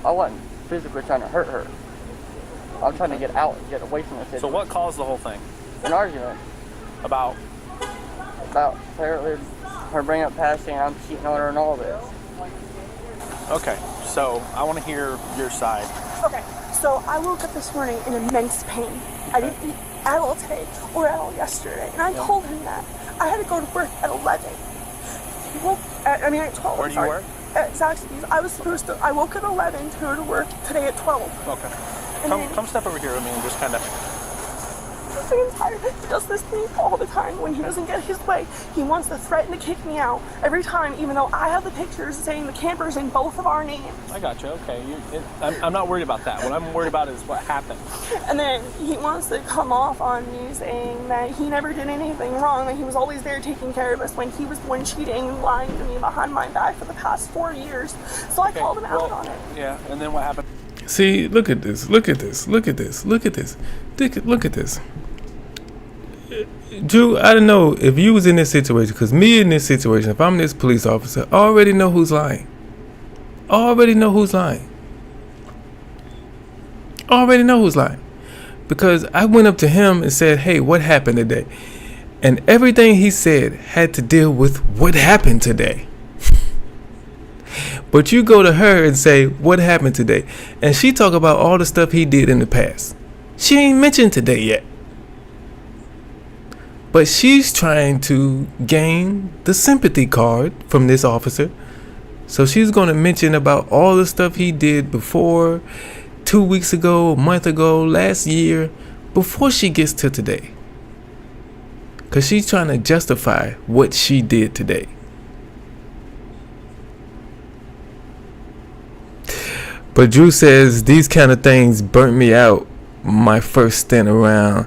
I wasn't physically trying to hurt her. I'm trying to get out and get away from the situation. So what caused the whole thing? An argument. About Apparently her bringing up past saying I'm cheating on her and all this. Okay, so I want to hear your side. Okay, so I woke up this morning in immense pain. I didn't eat at all today or at all yesterday, and I told him that. I had to go to work at 11. At 12. Where do you work? At Zaxby's. I woke at 11 to go to work today at 12. Okay. Come step over here with me and just kind of... I'm so tired. He does this thing all the time when he doesn't get his way. He wants to threaten to kick me out every time, even though I have the pictures saying the camper's in both of our names. I got you. Okay. I'm not worried about that. What I'm worried about is what happened. And then he wants to come off on me saying that he never did anything wrong, that he was always there taking care of us when he was the one cheating and lying to me behind my back for the past 4 years. So I called him out on it. Yeah, and then what happened? See, look at this. Look at this. Look at this. Look at this. Look at this. Drew, I don't know if you was in this situation, because me in this situation, if I'm this police officer, I already know who's lying. Because I went up to him and said, hey, what happened today? And everything he said had to deal with what happened today. But you go to her and say, what happened today? And she talk about all the stuff he did in the past. She ain't mentioned today yet. But she's trying to gain the sympathy card from this officer. So she's going to mention about all the stuff he did before, 2 weeks ago, a month ago, last year, before she gets to today. Because she's trying to justify what she did today. But Drew says these kind of things burnt me out my first stint around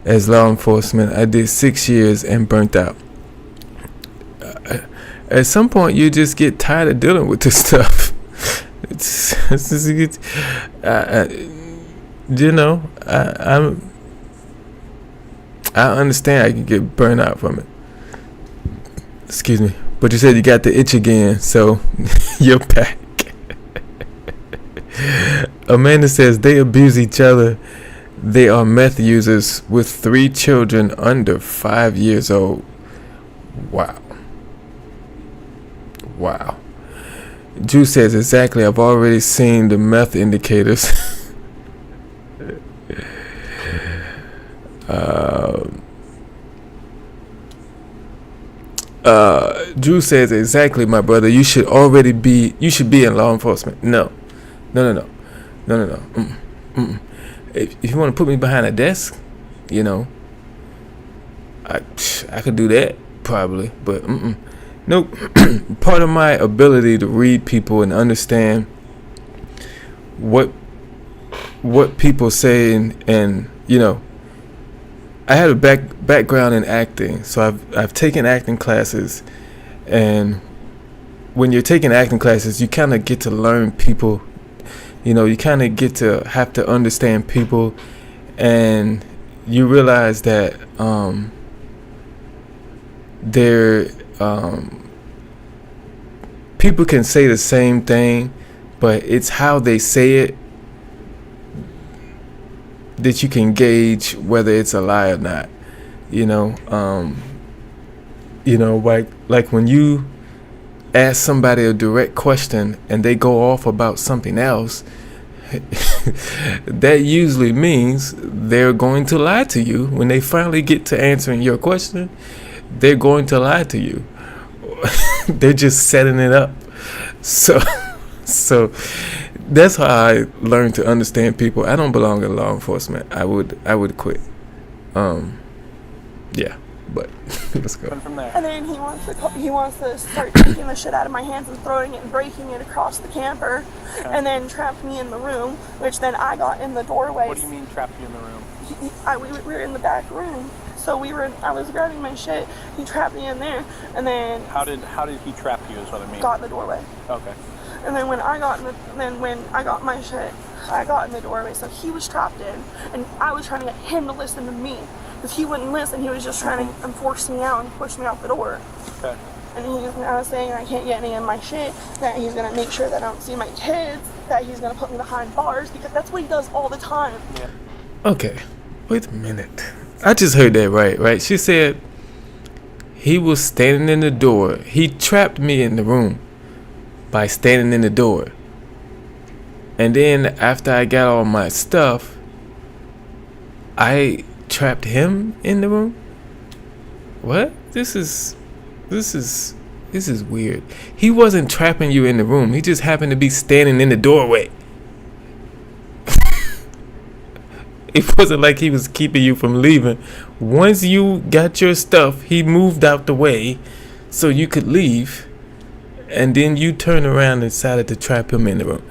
as law enforcement. I did 6 years and burnt out. At some point, you just get tired of dealing with this stuff. I understand I can get burnt out from it. Excuse me. But you said you got the itch again, so you're back. Amanda says they abuse each other. They are meth users with 3 children under 5 years old. Wow. Drew says exactly. I've already seen the meth indicators. Drew says exactly, my brother. You should be in law enforcement. No. If you want to put me behind a desk, I could do that probably, but nope. Part of my ability to read people and understand what people say, and I had a background in acting, so I've taken acting classes, and when you're taking acting classes, you kind of get to learn people. You kind of get to have to understand people, and you realize that people can say the same thing, but it's how they say it that you can gauge whether it's a lie or not. Like when you ask somebody a direct question and they go off about something else, that usually means they're going to lie to you. When they finally get to answering your question, they're going to lie to you. They're just setting it up. So that's how I learned to understand people. I don't belong in law enforcement. I would quit. Yeah. But let's go. From there. And then he wants to start taking the shit out of my hands and throwing it and breaking it across the camper, and then trapped me in the room, which then I got in the doorway. What do you mean trapped you in the room? We were in the back room, so I was grabbing my shit. He trapped me in there, and then How did he trap you? Is what I mean. got in the doorway. Okay. And then when I got my shit, I got in the doorway. So he was trapped in, and I was trying to get him to listen to me, because he wouldn't listen. He was just trying to force me out and push me out the door. Okay. And I was saying I can't get any of my shit, that he's gonna make sure that I don't see my kids, that he's gonna put me behind bars, because that's what he does all the time. Yeah. Okay, wait a minute. I just heard that right? She said he was standing in the door. He trapped me in the room by standing in the door. And then after I got all my stuff, I trapped him in the room? What? This is weird. He wasn't trapping you in the room. He just happened to be standing in the doorway. It wasn't like he was keeping you from leaving. Once you got your stuff, he moved out the way so you could leave. And then you turned around and decided to trap him in the room.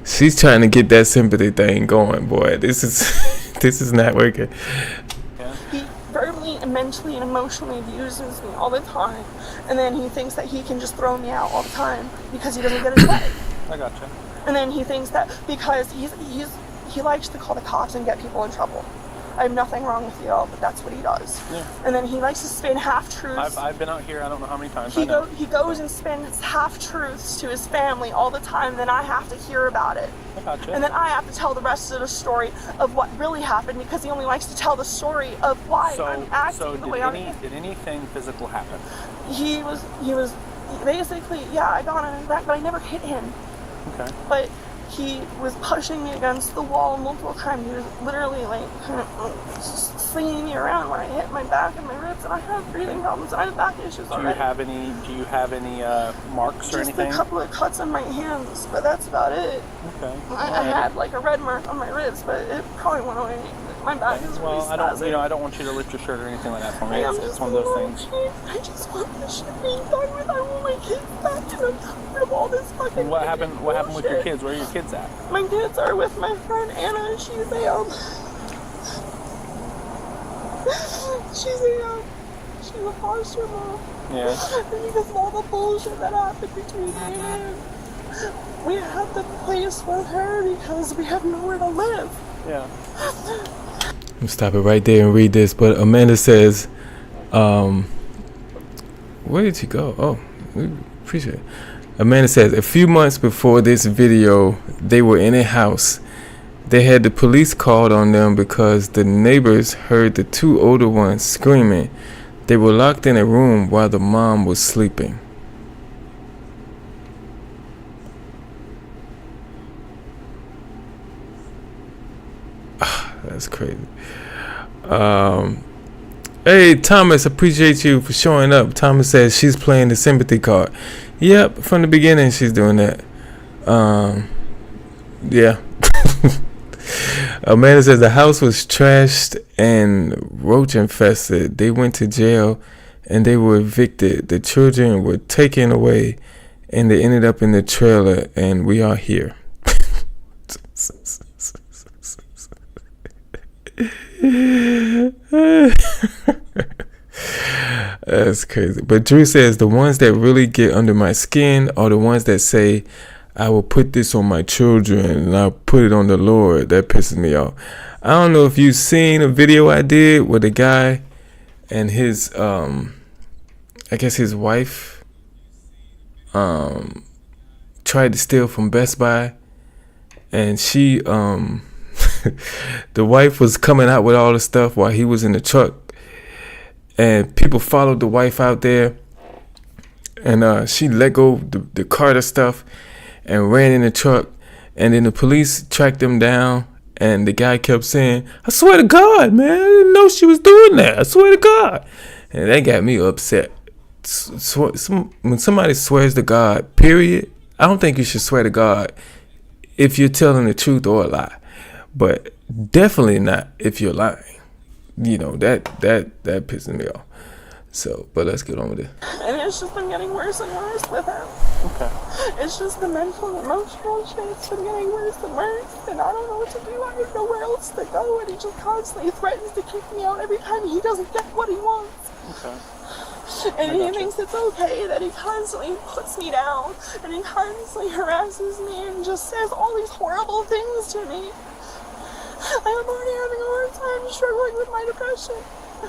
She's trying to get that sympathy thing going, boy. This is not working. He verbally and mentally and emotionally abuses me all the time, and then he thinks that he can just throw me out all the time because he doesn't get his way. I gotcha. And then he thinks that because he likes to call the cops and get people in trouble. I have nothing wrong with y'all, but that's what he does. Yeah. And then he likes to spin half-truths. I've been out here, I don't know how many times. He goes and spins half-truths to his family all the time, then I have to hear about it. I gotcha. And then I have to tell the rest of the story of what really happened, because he only likes to tell the story of why I'm acting the way I am. Did anything physical happen? He was basically, yeah, I got on his back, but I never hit him. Okay. But he was pushing me against the wall multiple times. He was literally like kind of slinging me around when I hit my back and my ribs, and I have breathing problems. I have back issues already. Do you have any marks or anything? Just a couple of cuts on my hands, but that's about it. Okay. I had like a red mark on my ribs, but it probably went away. My back is really spastic. I don't want you to lift your shirt or anything like that for me. It's one of those things. I just want this shit being done with. I want my kids back, and I'm tired of all this fucking. What happened with your kids? Where are your kids at? My kids are with my friend Anna. She's a foster mom. Yeah. And because of all the bullshit that happened between me and him, we have to place with her because we have nowhere to live. Yeah. I'll stop it right there and read this. But Amanda says, where did she go? Oh, we appreciate it. Amanda says, a few months before this video, they were in a house. They had the police called on them because the neighbors heard the two older ones screaming. They were locked in a room while the mom was sleeping. That's crazy. Hey, Thomas, appreciate you for showing up. Thomas says she's playing the sympathy card. Yep, from the beginning she's doing that. Yeah. Amanda says the house was trashed and roach infested. They went to jail and they were evicted. The children were taken away and they ended up in the trailer, and we are here. That's crazy. But Drew says the ones that really get under my skin are the ones that say, I will put this on my children and I'll put it on the Lord. That pisses me off. I don't know if you've seen a video I did with a guy and his I guess his wife tried to steal from Best Buy, and she the wife was coming out with all the stuff while he was in the truck, and people followed the wife out there, and she let go the cart of stuff and ran in the truck, and then the police tracked them down, and the guy kept saying, I swear to God, man, I didn't know she was doing that, I swear to God. And that got me upset. When somebody swears to God, period, I don't think you should swear to God if you're telling the truth or a lie. but definitely not if you're lying. You know, that pisses me off. So, but let's get on with it. And it's just been getting worse and worse with him. Okay. It's just the mental and emotional shit's been getting worse and worse. And I don't know what to do. I don't know where else to go. And he just constantly threatens to kick me out every time he doesn't get what he wants. Okay. And he thinks it's okay that he constantly puts me down. And he constantly harasses me and just says all these horrible things to me. I'm already having a hard time struggling with my depression.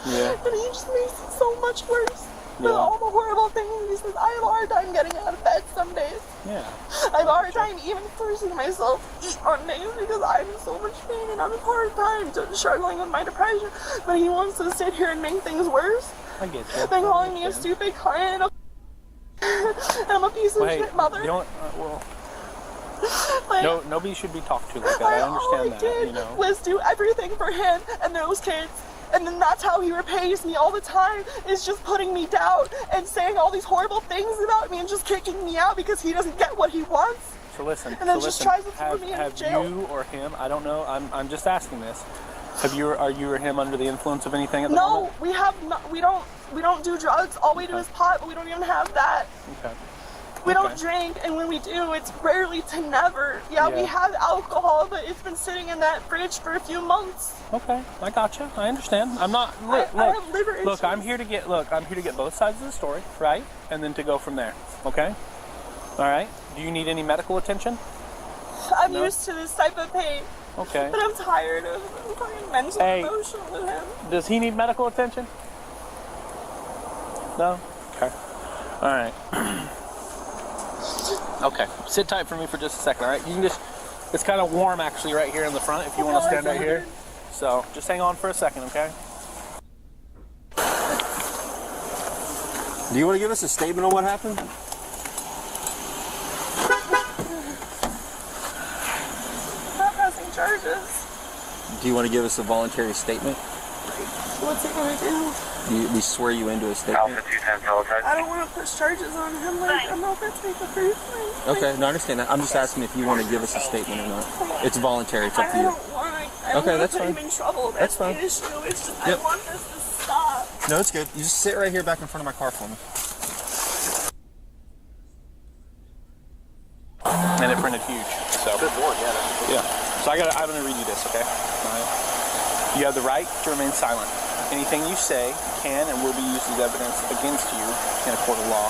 Yeah. And he just makes it so much worse. With all the horrible things he says. I have a hard time getting out of bed some days. Yeah. I have a hard time even forcing myself to eat on days because I'm in so much pain and I'm having a hard time struggling with my depression. But he wants to sit here and make things worse. I get you. By calling me a stupid client and I'm a piece of shit mother. You know what? Well, nobody should be talked to like that. I understand that. All I did was do everything for him and those kids. And then that's how he repays me all the time, is just putting me down and saying all these horrible things about me and just kicking me out because he doesn't get what he wants. So listen, and then just tries to throw me in jail. Have you or him, I don't know, I'm just asking this, are you or him under the influence of anything at the moment? No, we don't do drugs. All we do is pot, but we don't even have that. Okay. We don't drink, and when we do, it's rarely to never. Yeah, we have alcohol, but it's been sitting in that fridge for a few months. Okay, I gotcha. I understand. I'm not. Look, I have liver issues. Look, I'm here to get both sides of the story, right? And then to go from there. Okay. All right. Do you need any medical attention? I'm used to this type of pain. Okay. But I'm tired of fucking mental and emotional with him. Does he need medical attention? No. Okay. All right. Okay, sit tight for me for just a second, all right? You can just, it's kind of warm actually right here in the front if you want to stand right here. So just hang on for a second, okay? Do you want to give us a statement on what happened? Not pressing charges. Do you want to give us a voluntary statement? What's he gonna do? We swear you into a statement. I don't want to push charges on him. Like, I'm not gonna take the first thing. Okay, no, I understand that. I'm just asking if you want to give us a statement or not. It's voluntary. It's up to you. I don't want to put him in trouble. That's fine. The issue. It's just, I want this to stop. No, it's good. You just sit right here back in front of my car for me. And it printed huge. So. Good board, yeah. So I'm gonna read you this, okay? All right. You have the right to remain silent. Anything you say can and will be used as evidence against you in a court of law.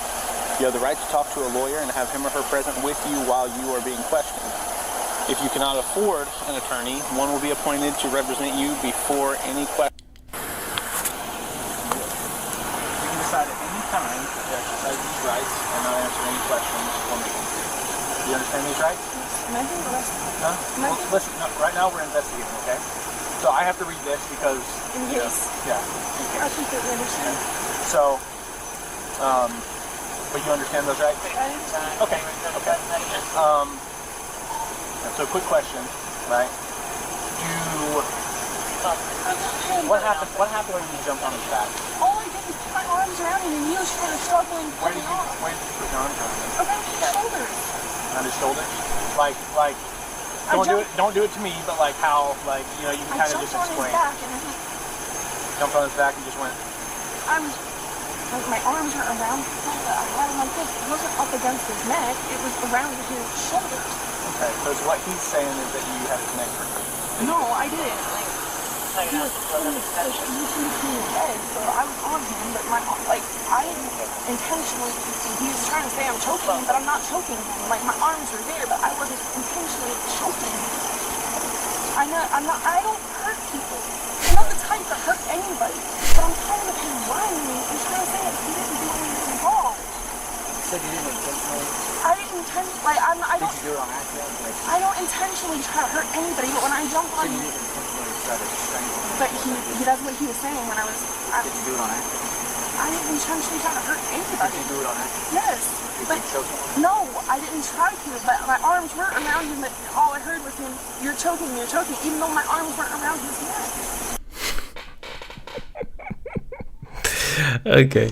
You have the right to talk to a lawyer and have him or her present with you while you are being questioned. If you cannot afford an attorney, one will be appointed to represent you before any question. You can decide at any time to exercise these rights and not answer any questions for me. Do you understand these rights? Am I being arrested? Huh? Well, listen, no, right now we're investigating, okay? So I have to read this because... In case. Yeah. I completely understand. So, but you understand those, right? I understand. Okay. So quick question, right? What happened when you jumped on his back? All I did was put my arms around him and he was kind of struggling. Where did you put your arms around him? Around his shoulders. Around his shoulders? Like, don't do it to me, but like how, like, you know, you can kind of just explain. I jumped on his back and jumped on his back and just went. My arms were around him. I had him like this. It wasn't up against his neck. It was around his shoulders. Okay, so what he's saying is that you had a connect for him. No, I didn't. Like, he was putting his head, so I was on him, but I didn't intentionally, he was trying to say I'm choking him, but I'm not choking him. Like, my arms were there, but I wasn't intentionally choking him. I don't hurt people. I'm not the type to hurt anybody, but I'm tired of him lying to me and trying to say that he didn't do anything wrong. You said you didn't intentionally? I didn't intentionally, like, Did you do it on accident? I don't intentionally try to hurt anybody, but when I jump on him... But that's what he was saying when I was... Did you do it on accident? I didn't intentionally try to hurt anybody. Did you do it on accident? Yes. But no, I didn't try to, but my arms were around him, but all I heard was him, you're choking, even though my arms weren't around his neck. Okay,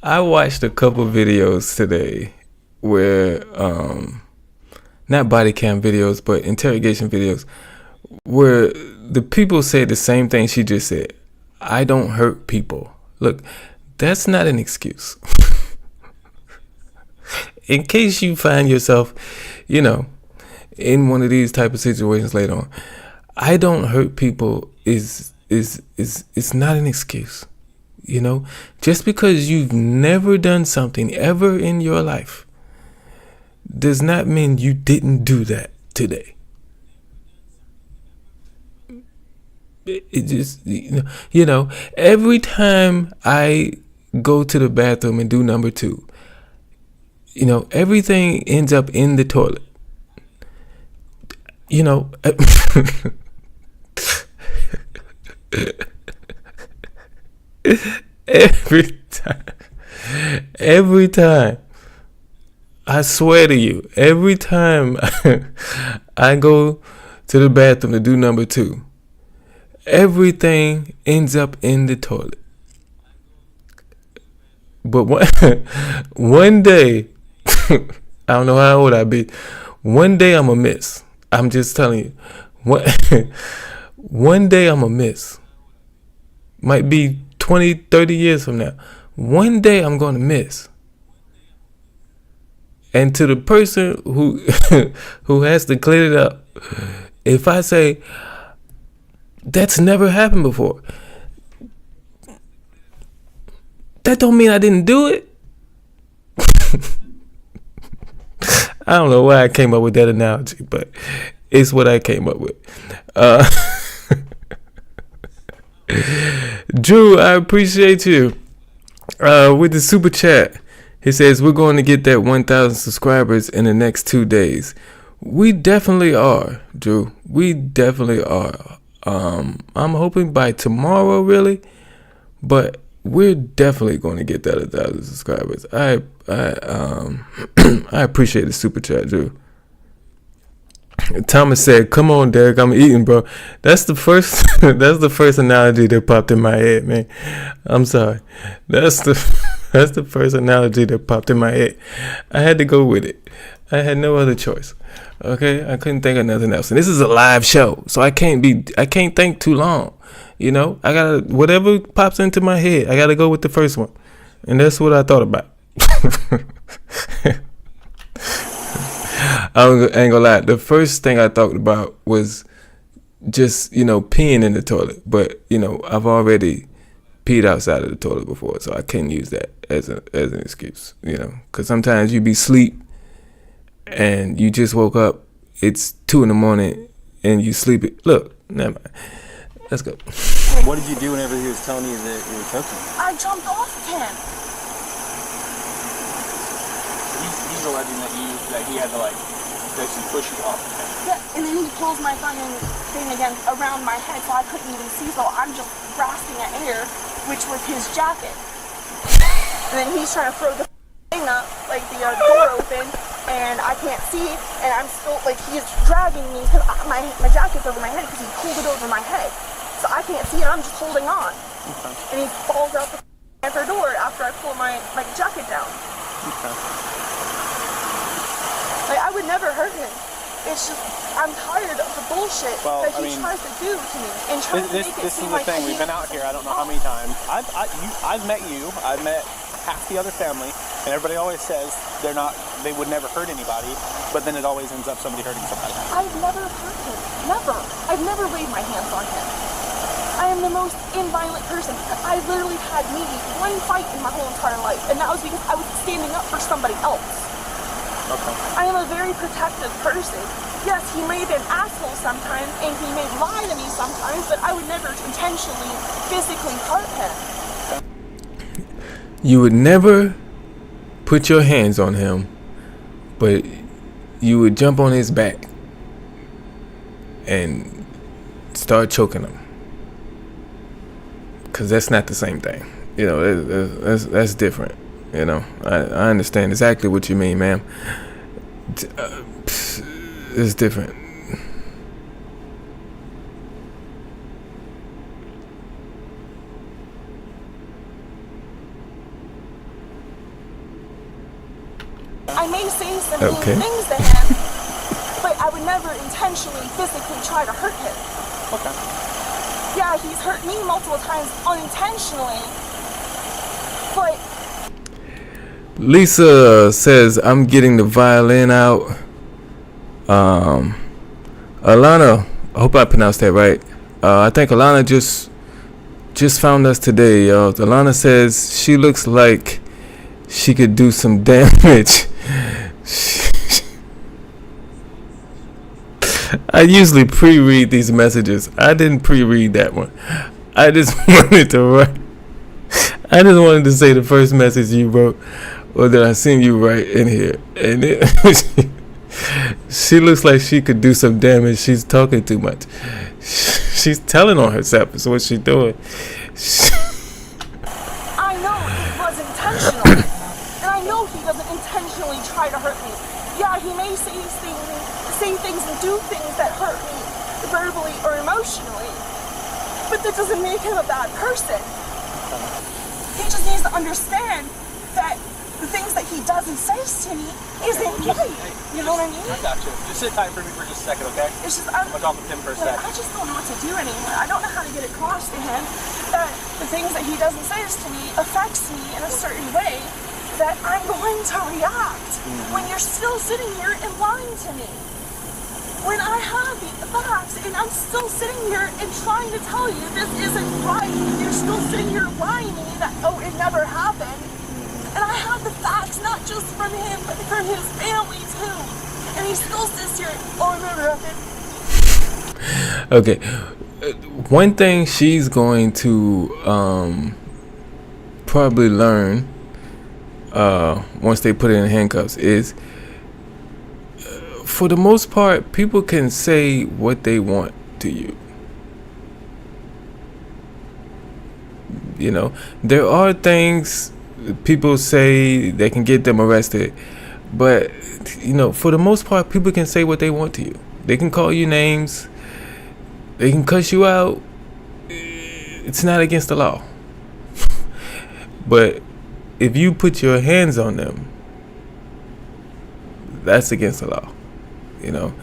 I watched a couple videos today where not body cam videos but interrogation videos where the people say the same thing she just said. I don't hurt people. Look, that's not an excuse. In case you find yourself, you know, in one of these type of situations later on, I don't hurt people is not an excuse. You know, just because you've never done something ever in your life does not mean you didn't do that today. It just, you know, every time I go to the bathroom and do number 2, you know, everything ends up in the toilet. You know, every time, I swear to you, every time I go to the bathroom to do number 2, everything ends up in the toilet. But one day, I don't know how old I be. One day I'm a miss. I'm just telling you. One day I'm a miss. Might be 20, 30 years from now. One day I'm going to miss. And to the person who has to clear it up, if I say, that's never happened before, that don't mean I didn't do it. I don't know why I came up with that analogy, but it's what I came up with. Drew, I appreciate you with the super chat. He says, we're going to get that 1,000 subscribers in the next 2 days. We definitely are, Drew. We definitely are. I'm hoping by tomorrow, really, but we're definitely going to get that 1,000 subscribers. I appreciate the super chat, Drew. Thomas said, "Come on, Derrick, I'm eating, bro." That's the first. That's the first analogy that popped in my head, man. I'm sorry. That's the first analogy that popped in my head. I had to go with it. I had no other choice. Okay, I couldn't think of nothing else. And this is a live show, so I can't think too long. You know, I gotta, whatever pops into my head, I gotta go with the first one, and that's what I thought about. I ain't gonna lie. The first thing I thought about was just, you know, peeing in the toilet. But, you know, I've already peed outside of the toilet before, so I can't use that as an excuse, you know. Because sometimes you be asleep and you just woke up, it's 2 a.m, and you sleep it. Look, never mind. Let's go. What did you do whenever he was telling you that you were choking? I jumped off of him. He's alleging that he had to, like, basically push you off. Yeah, and then he pulls my fucking thing again around my head so I couldn't even see, so I'm just grasping at air, which was his jacket. And then he's trying to throw the thing up, like the door open, and I can't see, and I'm still, like, he's dragging me because my jacket's over my head because he pulled it over my head. So I can't see it, I'm just holding on. Okay. And he falls out the door after I pull my jacket down. Okay. Like, I would never hurt him. It's just, I'm tired of the bullshit that he tries to do to me. And tries to make it this seem is the like thing, we've been out here, I don't know how many times. I've met you, I've met half the other family, and everybody always says they would never hurt anybody, but then it always ends up somebody hurting somebody. I've never hurt him. Never. I've never laid my hands on him. I am the most inviolent person. I literally had maybe one fight in my whole entire life, and that was because I was standing up for somebody else. Okay. I am a very protective person. Yes, he may be an asshole sometimes, and he may lie to me sometimes, but I would never intentionally, physically hurt him. You would never put your hands on him, but you would jump on his back and start choking him. Because that's not the same thing. You know, that's different. You know, I understand exactly what you mean, ma'am. It's different. I may say some mean things to him, but I would never intentionally, physically try to hurt him. Okay. Yeah, he's hurt me multiple times unintentionally, but... Lisa says, I'm getting the violin out. Alana, I hope I pronounced that right. I think Alana just found us today, y'all. Alana says she looks like she could do some damage. I usually pre-read these messages. I didn't pre-read that one. I just wanted to say the first message you wrote, or that I seen you write in here, and she looks like she could do some damage. She's talking too much. She's telling on herself is what she's doing. I know it was intentional, and I know he doesn't intentionally try to hurt me. Yeah, he may say things and do things that hurt me verbally or emotionally, but that doesn't make him a bad person. He just needs to understand that the things that he does and says to me isn't right. You know what I mean? I got you. Just sit tight for me for just a second, okay? It's just, I'll talk with him for a second. I just don't know what to do anymore. I don't know how to get across to him that the things that he does and says to me affects me in a certain way that I'm going to react when you're still sitting here and lying to me. When I have the facts and I'm still sitting here and trying to tell you this isn't right, you're still sitting here lying to me that, oh, it never happened. And I have the facts, not just from him, but from his family too. And he still sits here, oh, it never happened. Okay. One thing she's going to probably learn once they put it in handcuffs is, for the most part, people can say what they want to you. You know, there are things people say that can get them arrested, but you know, for the most part, people can say what they want to you. They can call you names, they can cuss you out. It's not against the law. But if you put your hands on them, that's against the law. You know,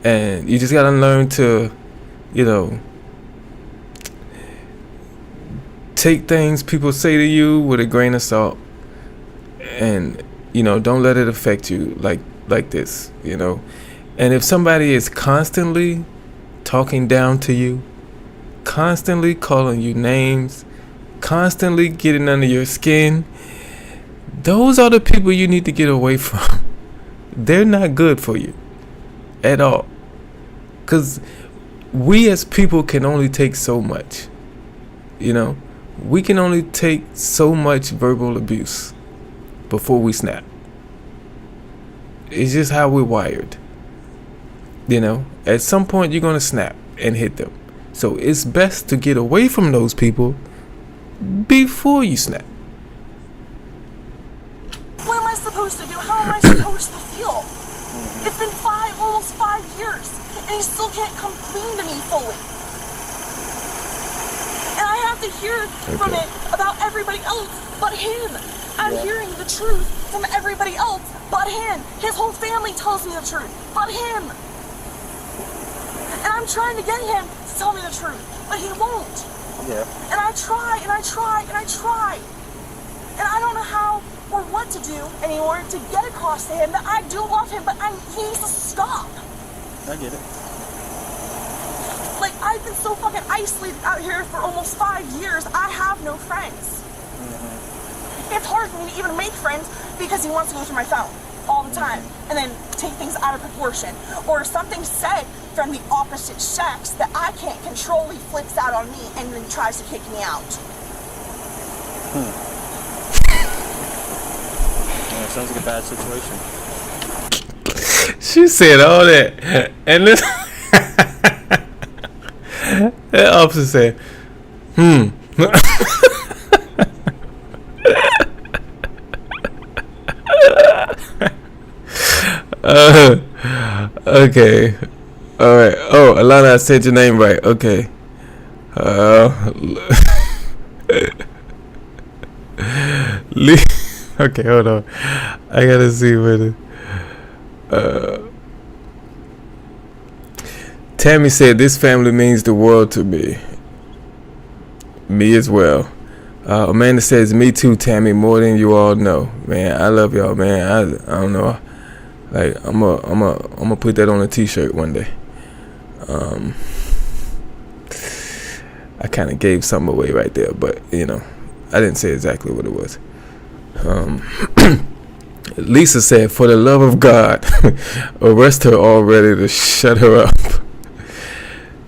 and you just gotta learn to, you know, take things people say to you with a grain of salt, and you know, don't let it affect you like this, you know. And if somebody is constantly talking down to you, constantly calling you names, constantly getting under your skin, those are the people you need to get away from. They're not good for you at all, because we as people can only take so much. You know, we can only take so much verbal abuse before we snap. It's just how we're wired. You know, at some point you're gonna snap and hit them. So it's best to get away from those people before you snap. What am I supposed to do? How am I supposed to feel? It's been almost 5 years, and he still can't come clean to me fully. And I have to hear from it about everybody else but him. I'm hearing the truth from everybody else but him. His whole family tells me the truth, but him. And I'm trying to get him to tell me the truth, but he won't. Yeah. And I try, and I try, and I try. And I don't know how or what to do anymore to get across to him that I do love him, but he needs to stop. I get it. Like, I've been so fucking isolated out here for almost 5 years, I have no friends. It's hard for me to even make friends because he wants to go through my phone all the time and then take things out of proportion. Or something said from the opposite sex that I can't control, he flips out on me and then tries to kick me out. Yeah, sounds like a bad situation. She said all that, and this that officer said, okay, all right. Oh, Alana, I said your name right. Okay. Okay, hold on. I gotta see where the Tammy said, this family means the world to me. Me as well. Amanda says, me too, Tammy, more than you all know. Man, I love y'all, man. I don't know. Like, I'm gonna put that on a t-shirt one day. I kind of gave something away right there, but you know, I didn't say exactly what it was. Lisa said, for the love of God, arrest her already to shut her up.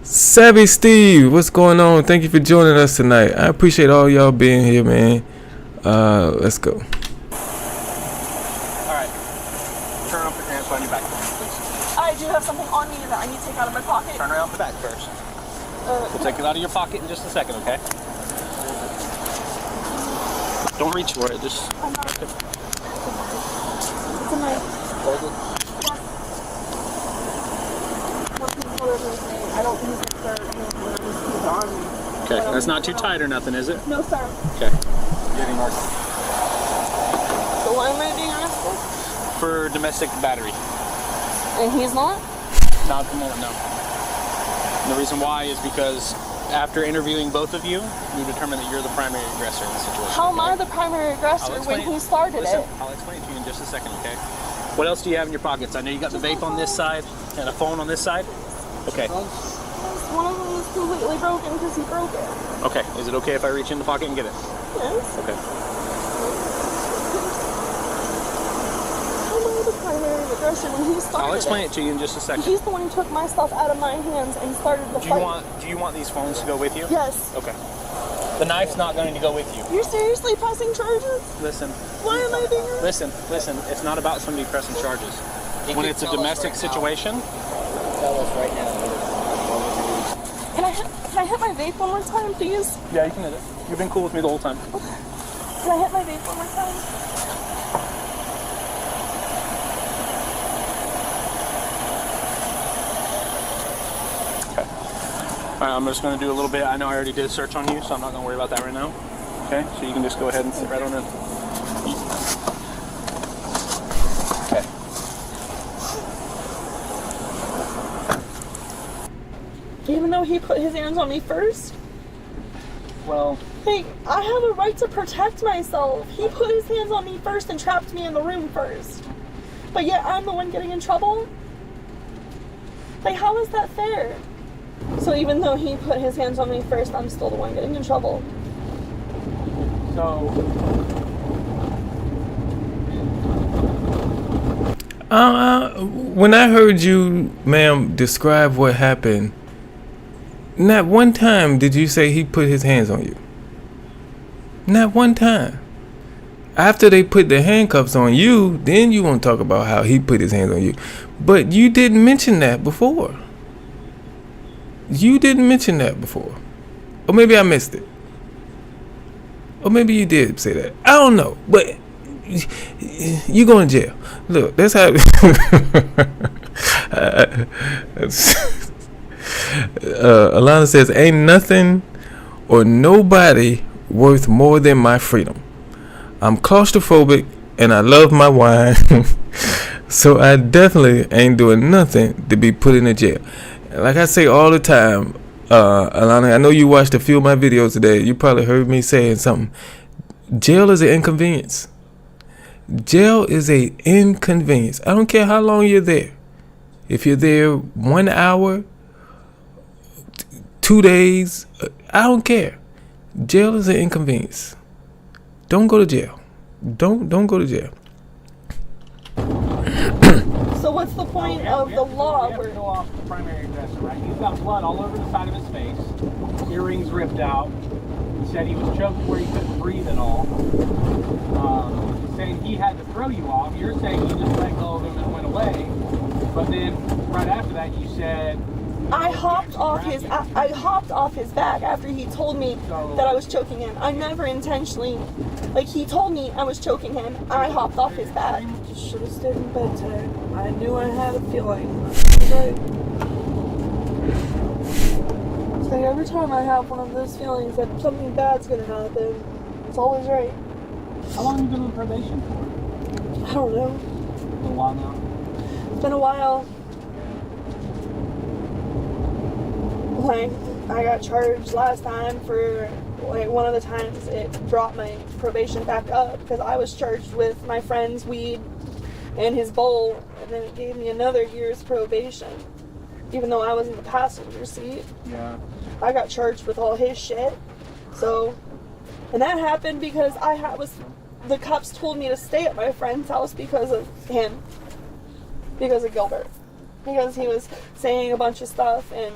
Savvy Steve, what's going on? Thank you for joining us tonight. I appreciate all y'all being here, man. Let's go. Alright. Turn around, put your hands behind your back, please. I do have something on me that I need to take out of my pocket. Turn around, put back first. We'll take it out of your pocket in just a second, okay? Don't reach for it, just... I'm not. It's a knife. Hold it. I don't use it for when I'm on me. Okay, that's not too tight or nothing, is it? No, sir. Okay. Getting marked. So why am I being arrested? For domestic battery. And he's not? Not at the moment, no. And the reason why is because after interviewing both of you, we determined that you're the primary aggressor in the situation. How am I the primary aggressor when he started Listen, it? I'll explain it to you in just a second, okay? What else do you have in your pockets? I know you got the vape on this side and a phone on this side. Okay. One of them is completely broken because he broke it. Okay. Is it okay if I reach in the pocket and get it? Yes. Okay. How am I the primary aggressor when he started I'll explain it to you in just a second. He's the one who took my stuff out of my hands and started the fight. Do you want these phones to go with you? Yes. Okay. The knife's not going to go with you. You're seriously pressing charges? Listen. Why am I being arrested? Listen. It's not about somebody pressing charges. When it's a domestic situation. Tell us right now. Can I hit my vape one more time, please? Yeah, you can hit it. You've been cool with me the whole time. Can I hit my vape one more time? Okay. Alright, I'm just going to do a little bit. I know I already did a search on you, so I'm not going to worry about that right now. Okay, so you can just go ahead and sit right on in. Okay. Even though he put his hands on me first? Well... Hey, I have a right to protect myself. He put his hands on me first and trapped me in the room first. But yet I'm the one getting in trouble? Like, how is that fair? So even though he put his hands on me first, I'm still the one getting in trouble. So... When I heard you, ma'am, describe what happened, not one time did you say he put his hands on you. Not one time. After they put the handcuffs on you, then you want to talk about how he put his hands on you. But you didn't mention that before. You didn't mention that before. Or maybe I missed it. Or maybe you did say that. I don't know. But you going to jail. Look, that's how... Alana says, ain't nothing or nobody worth more than my freedom. I'm claustrophobic and I love my wine. So I definitely ain't doing nothing to be put in a jail. Like I say all the time, Alana, I know you watched a few of my videos today. You probably heard me saying something. Jail is an inconvenience. Jail is an inconvenience. I don't care how long you're there. If you're there 1 hour, 2 days, I don't care. Jail is an inconvenience. Don't go to jail. Don't go to jail. So what's the point of the law? We have to go off the primary aggressor, right? He's got blood all over the side of his face, earrings ripped out. He said he was choked where he couldn't breathe at all. Saying he had to throw you off. You're saying you just let go of him and went away. But then right after that, you said I hopped off his back after he told me that I was choking him. I never intentionally, like, he told me I was choking him. I hopped off his back. Just should have stayed in bed today. I knew I had a feeling. It's like every time I have one of those feelings that something bad's gonna happen, it's always right. How long have you been on probation for? I don't know. A while now. It's been a while. I got charged last time for, like, one of the times it brought my probation back up because I was charged with my friend's weed and his bowl, and then it gave me another year's probation, even though I was in the passenger seat. Yeah. I got charged with all his shit. So, and that happened because the cops told me to stay at my friend's house because of him, because of Gilbert. Because he was saying a bunch of stuff, and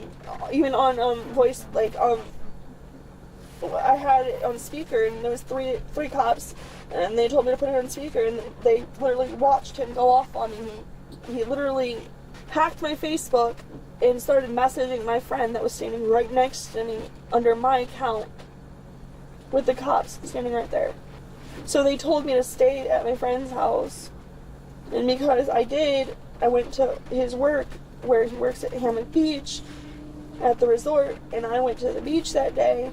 even on voice, like, I had it on speaker, and there was three cops, and they told me to put it on speaker, and they literally watched him go off on me. He literally hacked my Facebook and started messaging my friend that was standing right next to me under my account with the cops standing right there. So they told me to stay at my friend's house, and because I did, I went to his work, where he works at Hammock Beach, at the resort, and I went to the beach that day,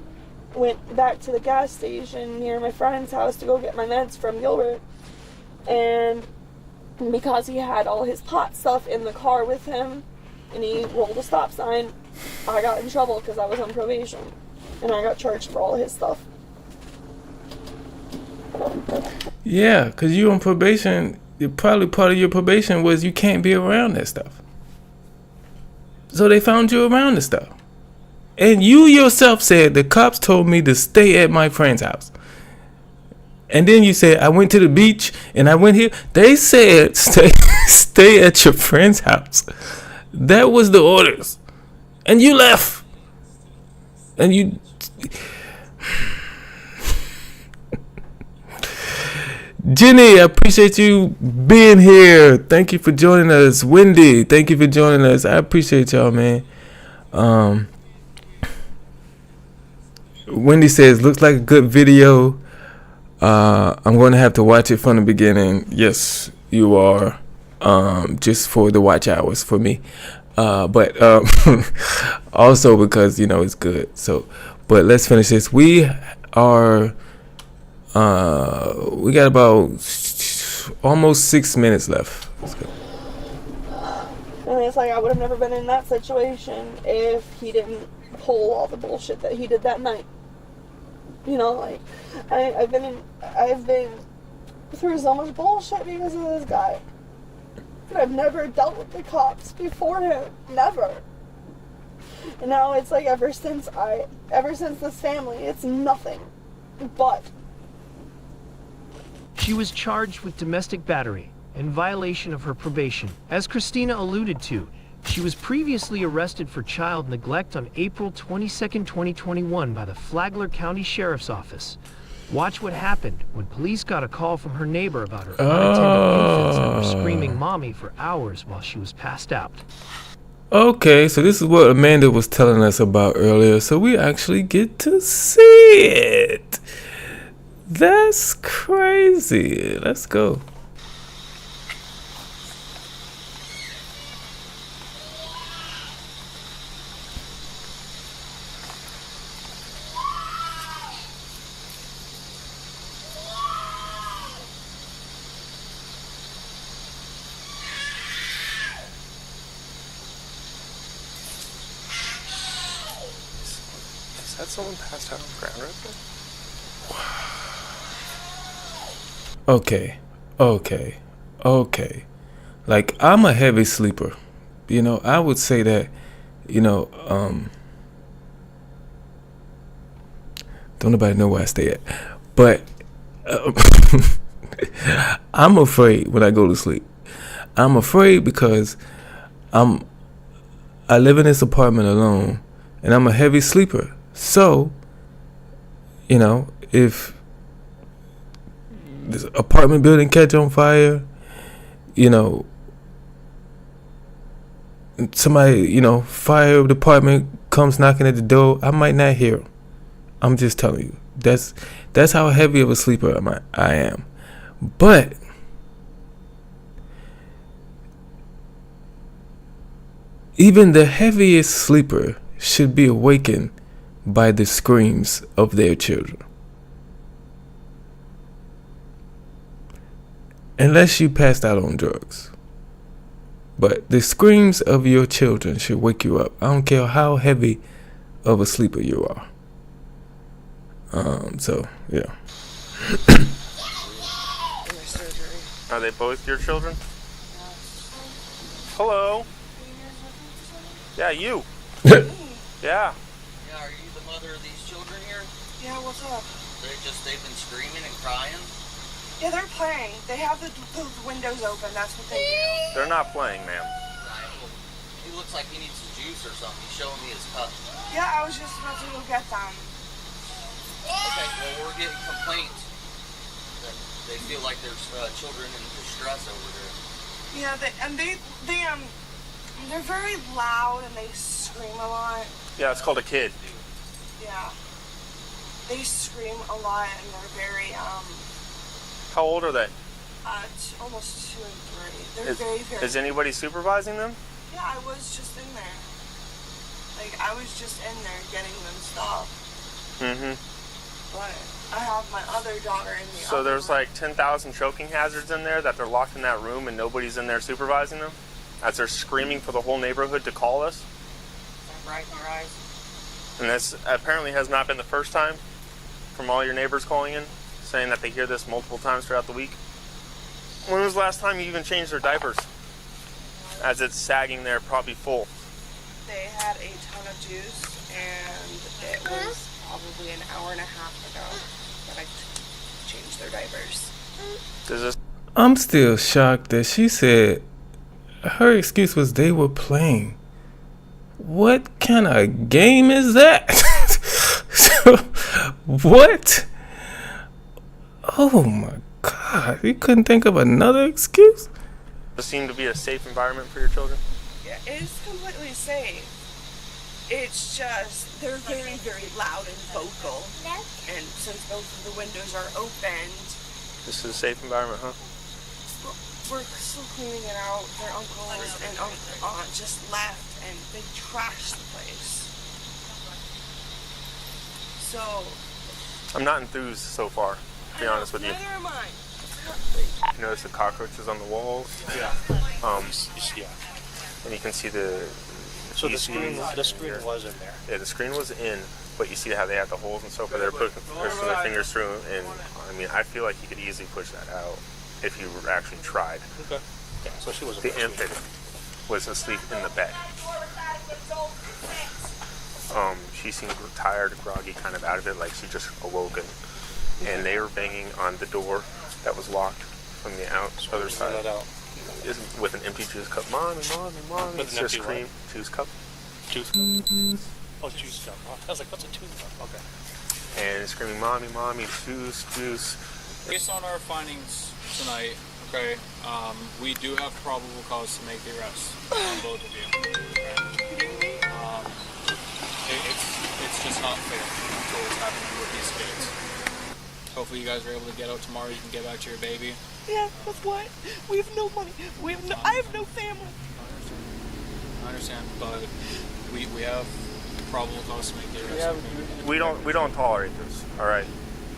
went back to the gas station near my friend's house to go get my meds from Gilbert, and because he had all his pot stuff in the car with him, and he rolled a stop sign, I got in trouble because I was on probation, and I got charged for all his stuff. Yeah, because you on probation. Probably part of your probation was you can't be around that stuff. So they found you around the stuff. And you yourself said the cops told me to stay at my friend's house. And then you said I went to the beach and I went here. They said stay at your friend's house. That was the orders. And you left. And you... Jenny, I appreciate you being here. Thank you for joining us. Wendy, thank you for joining us. I appreciate y'all, man. Wendy says, looks like a good video. I'm going to have to watch it from the beginning. Yes, you are. Just for the watch hours for me. But also because, it's good. So, but let's finish this. We got about almost 6 minutes left. Let's go. And it's like I would have never been in that situation if he didn't pull all the bullshit that he did that night. Like I've been through so much bullshit because of this guy. And I've never dealt with the cops before him. Never. And now it's like ever since this family, it's nothing but. She was charged with domestic battery in violation of her probation. As Christina alluded to, she was previously arrested for child neglect on April 22, 2021 by the Flagler County Sheriff's Office. Watch what happened when police got a call from her neighbor about her unattended infants that were screaming mommy for hours while she was passed out. Okay, so this is what Amanda was telling us about earlier, so we actually get to see it. That's crazy. Let's go. Is that someone passed out on the ground right there? Okay. Like, I'm a heavy sleeper. I would say that, don't nobody know where I stay at. But I'm afraid when I go to sleep. I'm afraid because I live in this apartment alone, and I'm a heavy sleeper. So, if this apartment building catch on fire, somebody, fire department comes knocking at the door, I might not hear them. I'm just telling you. That's how heavy of a sleeper I am. But even the heaviest sleeper should be awakened by the screams of their children. Unless you passed out on drugs. But the screams of your children should wake you up. I don't care how heavy of a sleeper you are. So yeah. Are they both your children? Hello. Yeah, you. Yeah. Yeah, are you the mother of these children here? Yeah, what's up? They've been screaming and crying. Yeah, they're playing. They have the windows open. That's what they do. They're not playing, ma'am. He looks like he needs some juice or something. He's showing me his cup. Yeah, I was just about to go get them. Okay, well, we're getting complaints that they feel like there's children in distress over there. Yeah, they're very loud and they scream a lot. Yeah, it's called a kid. Yeah. They scream a lot and they're very, How old are they? almost 2 and 3. They're very Is anybody supervising them? Yeah, I was just in there. Like, I was just in there getting them stuff. Mm-hmm. But I have my other daughter in the So there's like 10,000 choking hazards in there that they're locked in that room and nobody's in there supervising them? As they're screaming for the whole neighborhood to call us? Right in your eyes. And this apparently has not been the first time from all your neighbors calling in, saying that they hear this multiple times throughout the week. When was the last time you even changed their diapers? As it's sagging there, probably full. They had a ton of juice, and it was probably an hour and a half ago that I changed their diapers. I'm still shocked that she said her excuse was they were playing. What kind of game is that? What? Oh my God. You couldn't think of another excuse? Does it seem to be a safe environment for your children? Yeah, it's completely safe. It's just, they're very, very loud and vocal. And since both of the windows are opened, This is a safe environment, huh? we're still cleaning it out. Their uncles and aunt just left and they trashed the place. So, I'm not enthused so far, to be honest with you. neither am I. You notice the cockroaches on the walls? Yeah. Yeah. And you can see the... So the screen was in there. Yeah, the screen was in, but you see how they have the holes and so forth. They're pushing their fingers through, and I mean, I feel like you could easily push that out if you actually tried. Okay. Yeah, so she was The infant was asleep in the bed. She seemed tired, groggy, kind of out of it, like she just awoken. And they were banging on the door that was locked from the other side. With an empty juice cup. Mommy, mommy, mommy. With an empty what? Juice cup. Juice cup? Oh, juice cup. I was like, what's a juice cup? Okay. And screaming, mommy, mommy, juice, juice. Based on our findings tonight, okay, we do have probable cause to make the arrest on both of you. Okay? It's just not fair until what's happening with these kids. Hopefully you guys are able to get out tomorrow. You can get back to your baby. Yeah, but what? We have no money. I have no family. I understand, but we have probable cause to make the arrest. We don't tolerate this. All right.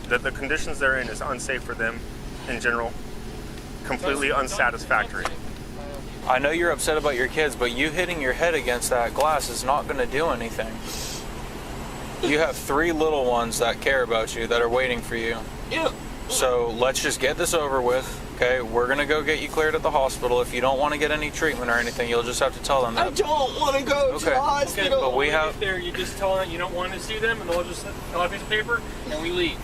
The conditions they're in is unsafe for them in general. Completely unsatisfactory. I know you're upset about your kids, but you hitting your head against that glass is not going to do anything. You have 3 little ones that care about you, that are waiting for you. Yeah. So let's just get this over with, okay? We're going to go get you cleared at the hospital. If you don't want to get any treatment or anything, you'll just have to tell them that. I don't want to go to the hospital. Okay, but we have... There, you just tell them that you don't want to see them, and they'll just fill out a piece of paper, and we leave.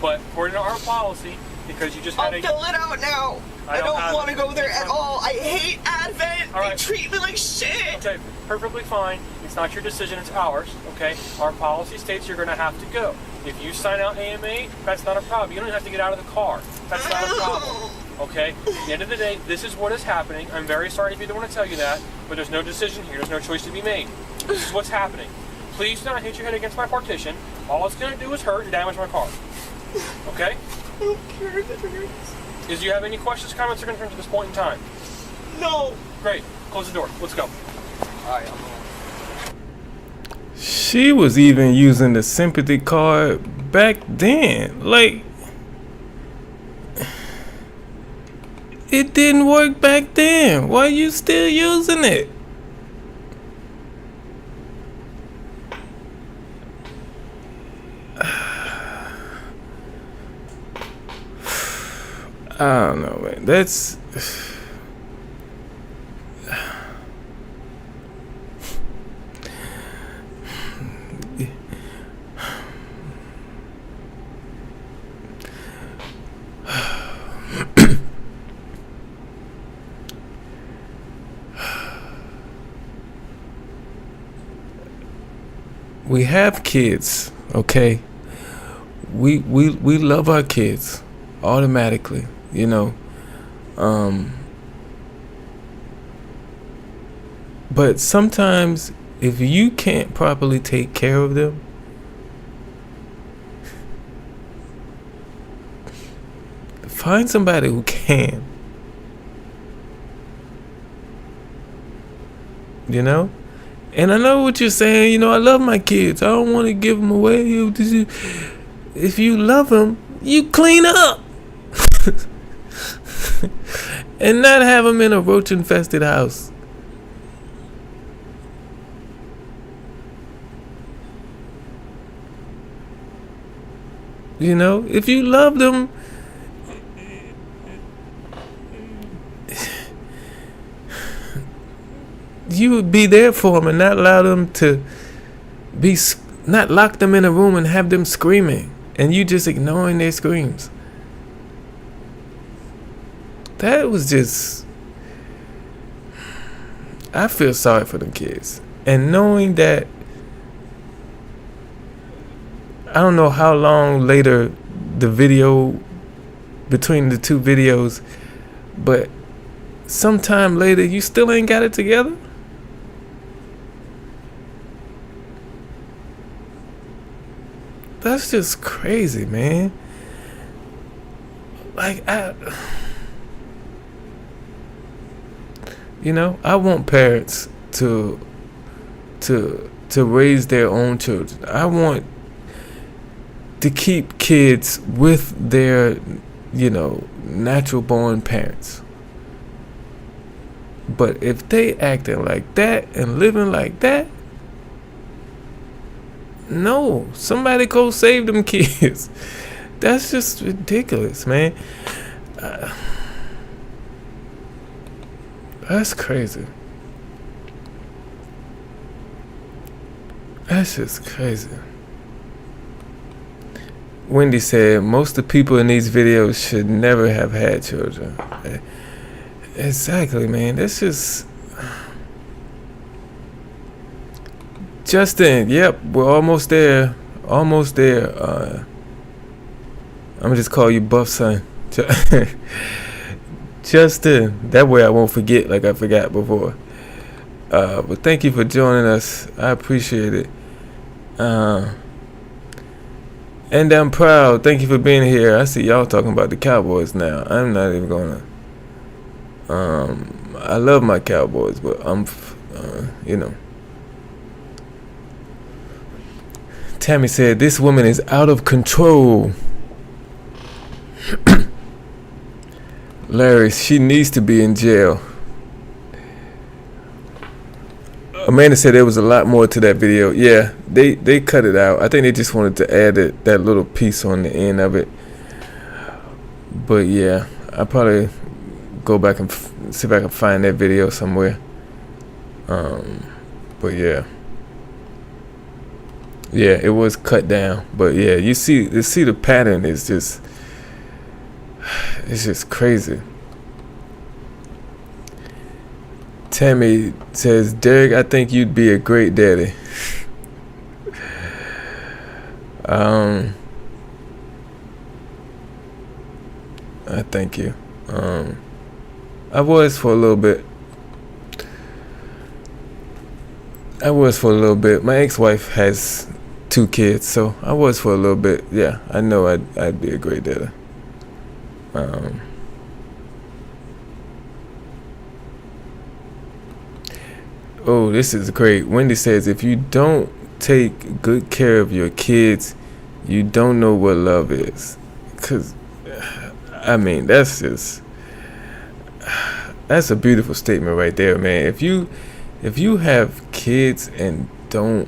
But according to our policy, because you just had I'll fill it out now. I don't want to go there at all. I hate Advent. They treat me like shit. Okay, perfectly fine. It's not your decision, it's ours, okay? Our policy states you're going to have to go. If you sign out AMA, that's not a problem. You don't have to get out of the car. That's not a problem, okay? At the end of the day, this is what is happening. I'm very sorry to be the one to tell you that, but there's no decision here. There's no choice to be made. This is what's happening. Please do not hit your head against my partition. All it's going to do is hurt and damage my car, okay? I don't care if it hurts. Do you have any questions, comments, or concerns at this point in time? No. Great. Close the door. Let's go. All right, She was even using the sympathy card back then. Like, it didn't work back then. Why are you still using it? I don't know, man. That's we have kids, okay? We love our kids automatically, you know. But sometimes if you can't properly take care of them, find somebody who can. You know? And I know what you're saying, you know, I love my kids. I don't want to give them away. If you love them, you clean up. And not have them in a roach-infested house. You know, if you love them, you would be there for them and not allow them to be, not lock them in a room and have them screaming and you just ignoring their screams. That was just, I feel sorry for them kids. And knowing that, I don't know how long later the video, between the two videos, but sometime later you still ain't got it together? That's just crazy, man. Like, you know, I want parents to raise their own children. I want to keep kids with their, you know, natural born parents. But if they acting like that and living like that, no, somebody go save them kids. That's just ridiculous, man. That's crazy. That's just crazy. Wendy said most of the people in these videos should never have had children. Exactly, man. That's just... Justin, yep, we're almost there. Almost there. I'm gonna just call you Buff Son. Justin, that way I won't forget like I forgot before. But thank you for joining us. I appreciate it. And I'm proud. Thank you for being here. I see y'all talking about the Cowboys now. I'm not even gonna. I love my Cowboys, but I'm, you know. Tammy said, this woman is out of control. Larry, she needs to be in jail. Amanda said there was a lot more to that video. Yeah, they cut it out. I think they just wanted to add that little piece on the end of it. But yeah, I'll probably go back and see if I can find that video somewhere. But yeah. Yeah, it was cut down. But yeah, you see the pattern is just, it's just crazy. Tammy says, Derrick, I think you'd be a great daddy. I thank you. I was for a little bit. My ex-wife has 2 kids, so I was for a little bit. Yeah, I know I'd be a great daddy. Oh, this is great. Wendy says, if you don't take good care of your kids, you don't know what love is. 'Cause, I mean, that's a beautiful statement right there, man. If you have kids and don't,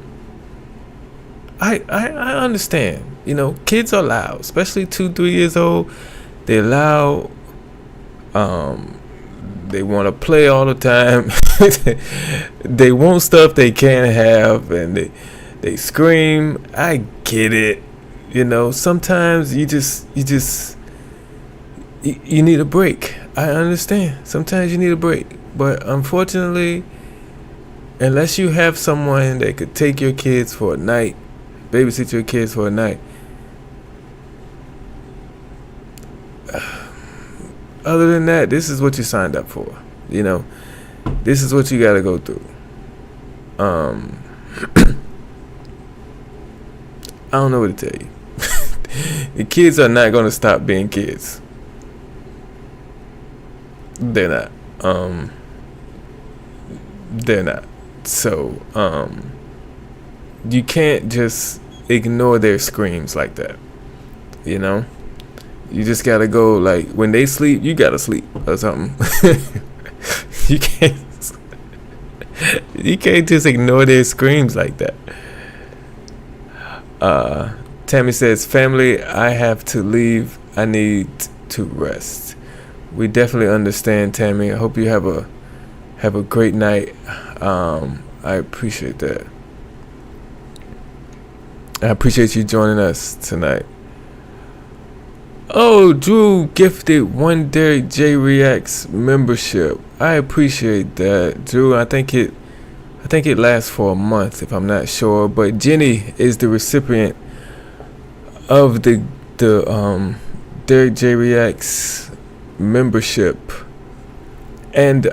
I understand. You know, kids are loud, especially 2-3 years old. They're loud, They want to play all the time. They want stuff they can't have, and they scream. I get it. You know, sometimes you need a break. I understand. Sometimes you need a break. But unfortunately, unless you have someone that could take your kids for a night, babysit your kids for a night, other than that, this is what you signed up for. You know, this is what you got to go through. I don't know what to tell you. The kids are not going to stop being kids. They're not. They're not. So, you can't just ignore their screams like that. You know? You just gotta go, like, when they sleep, you gotta sleep or something. You can't just ignore their screams like that. Tammy says, family, I have to leave. I need to rest. We definitely understand, Tammy. I hope you have a great night. I appreciate that. I appreciate you joining us tonight. Oh, Drew gifted one Derrick J Reacts membership. I appreciate that, Drew. I think it lasts for a month, if I'm not sure. But Jenny is the recipient of the Derrick J Reacts membership, and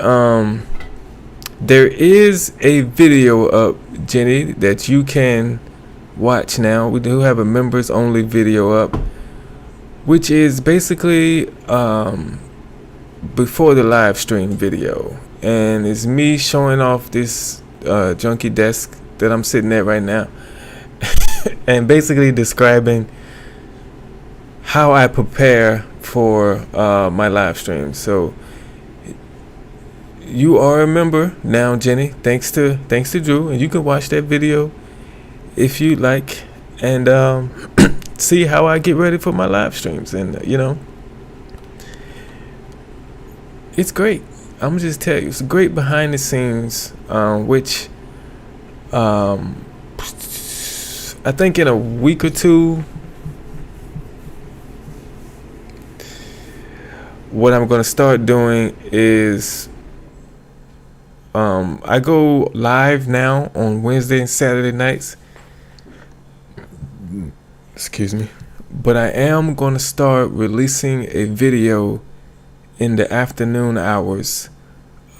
there is a video up, Jenny, that you can watch now. We do have a members only video up, which is basically before the live stream video, and it's me showing off this junky desk that I'm sitting at right now, and basically describing how I prepare for my live stream. So you are a member now, Jenny, thanks to Drew, and you can watch that video if you like, and see how I get ready for my live streams. And you know, it's great. I'm just tell you, it's great behind the scenes, which I think in a week or two, what I'm gonna start doing is I go live now on Wednesday and Saturday nights. Excuse me. But I am going to start releasing a video in the afternoon hours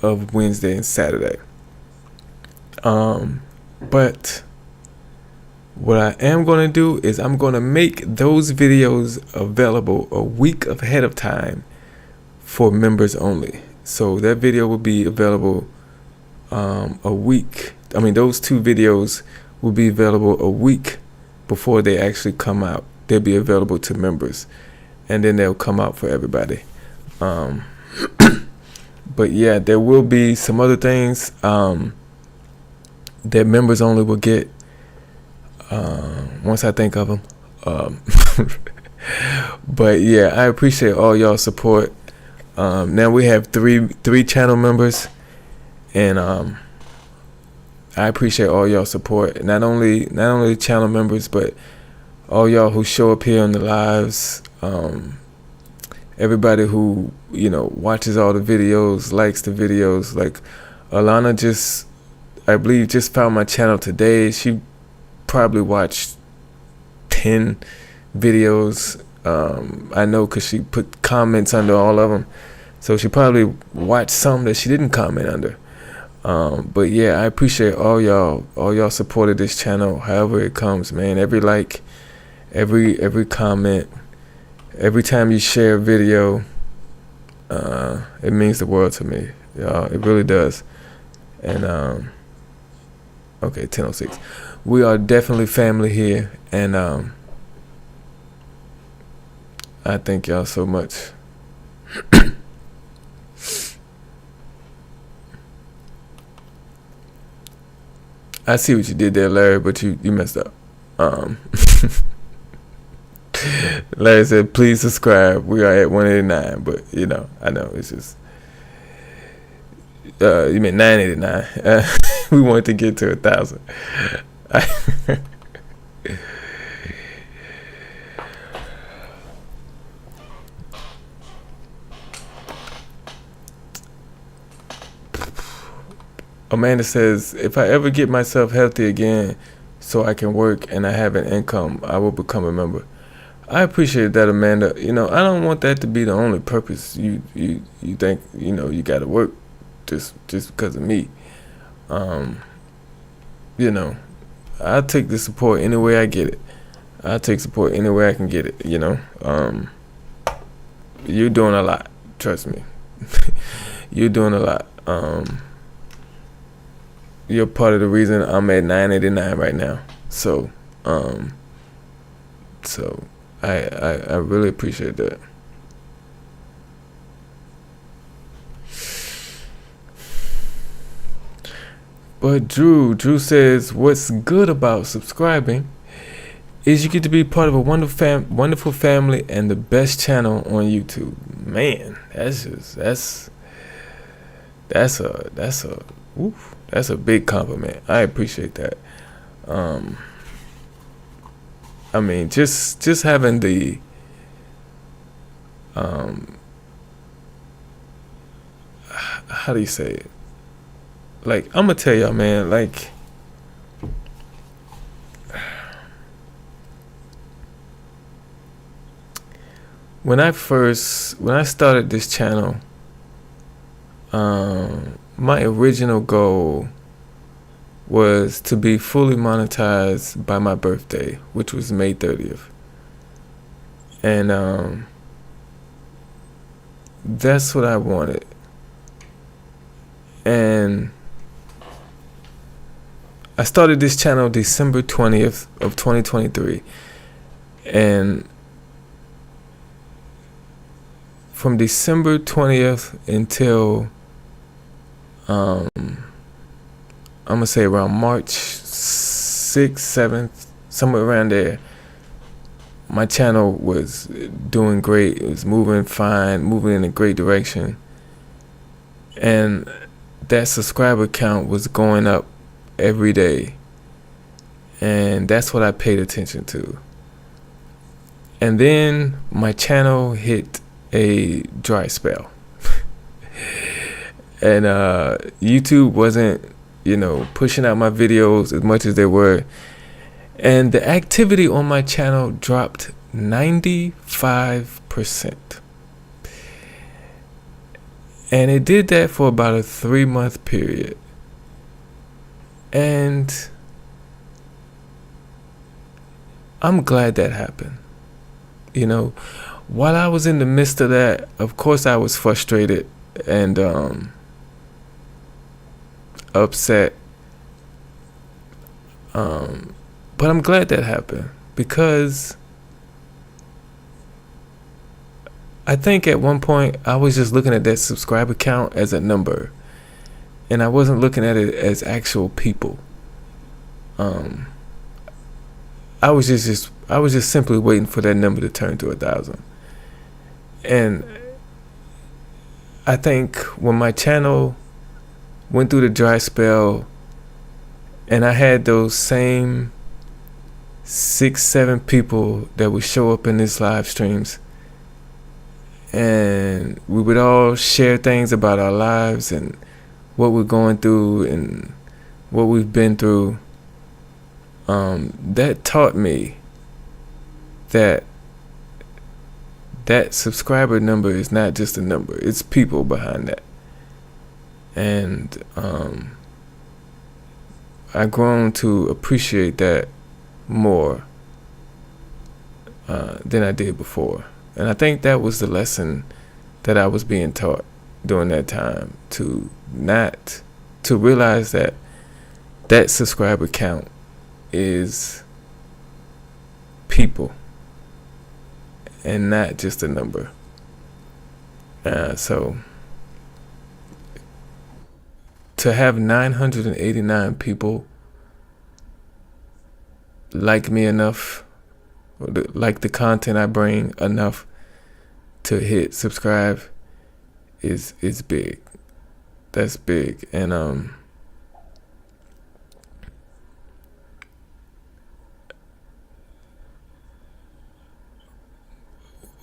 of Wednesday and Saturday. But what I am going to do is I'm going to make those videos available a week ahead of time for members only. So that video will be available a week. I mean, those two videos will be available a week before they actually come out. They'll be available to members, and then they'll come out for everybody. But yeah, there will be some other things that members only will get once I think of them. But yeah, I appreciate all y'all support. Now we have three channel members, and I appreciate all y'all support. Not only the channel members, but all y'all who show up here on the lives. Everybody who, you know, watches all the videos, likes the videos. Like Alana I believe just found my channel today. She probably watched 10 videos. I know because she put comments under all of them. So she probably watched some that she didn't comment under. But yeah, I appreciate all y'all supported this channel however it comes, man. Every like, every comment, every time you share a video, it means the world to me, y'all. It really does. And okay, 10:06. We are definitely family here, and I thank y'all so much. I see what you did there, Larry, but you messed up. Larry said, please subscribe. We are at 189, but I know it's just you meant 989. We wanted to get to 1,000. Amanda says, if I ever get myself healthy again so I can work and I have an income, I will become a member. I appreciate that, Amanda. I don't want that to be the only purpose. You think, you got to work just because of me. I'll take the support any way I get it. I'll take support any way I can get it, You're doing a lot. Trust me. You're doing a lot. You're part of the reason I'm at 989 right now. So I really appreciate that. But Drew says, what's good about subscribing is you get to be part of a wonderful family and the best channel on YouTube. Man, that's a big compliment. I appreciate that. Just having the how do you say it? Like, I'm gonna tell y'all, man, like, when I started this channel, my original goal was to be fully monetized by my birthday, which was May 30th. And that's what I wanted. And I started this channel December 20th of 2023. And from December 20th until I'm gonna say around March 6th, 7th, somewhere around there, my channel was doing great. It was moving fine, moving in a great direction. And that subscriber count was going up every day. And that's what I paid attention to. And then my channel hit a dry spell. And YouTube wasn't, pushing out my videos as much as they were. And the activity on my channel dropped 95%. And it did that for about a 3-month period. And I'm glad that happened. While I was in the midst of that, of course I was frustrated and upset. But I'm glad that happened, because I think at one point I was just looking at that subscriber count as a number, and I wasn't looking at it as actual people. I was just simply waiting for that number to turn to 1,000. And I think when my channel went through the dry spell and I had those same 6-7 people that would show up in these live streams, and we would all share things about our lives and what we're going through and what we've been through, that taught me that subscriber number is not just a number, it's people behind that. And I've grown to appreciate that more than I did before. And I think that was the lesson that I was being taught during that time, to realize that subscriber count is people and not just a number. So to have 989 people like me enough like the content I bring enough to hit subscribe is big. That's big. And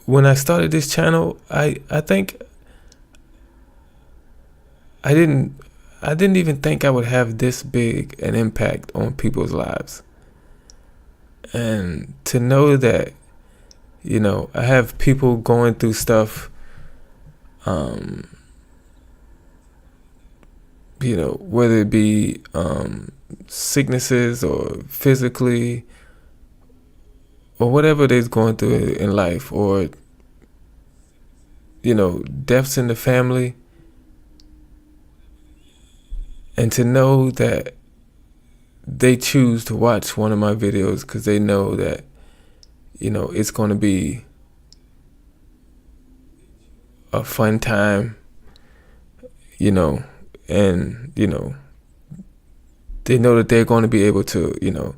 when I started this channel, I think I didn't even think I would have this big an impact on people's lives. And to know that, you know, I have people going through stuff, you know, whether it be sicknesses or physically or whatever they're going through in life, or, you know, deaths in the family. And to know that they choose to watch one of my videos because they know that, you know, it's going to be a fun time, you know, and, you know, they know that they're going to be able to, you know,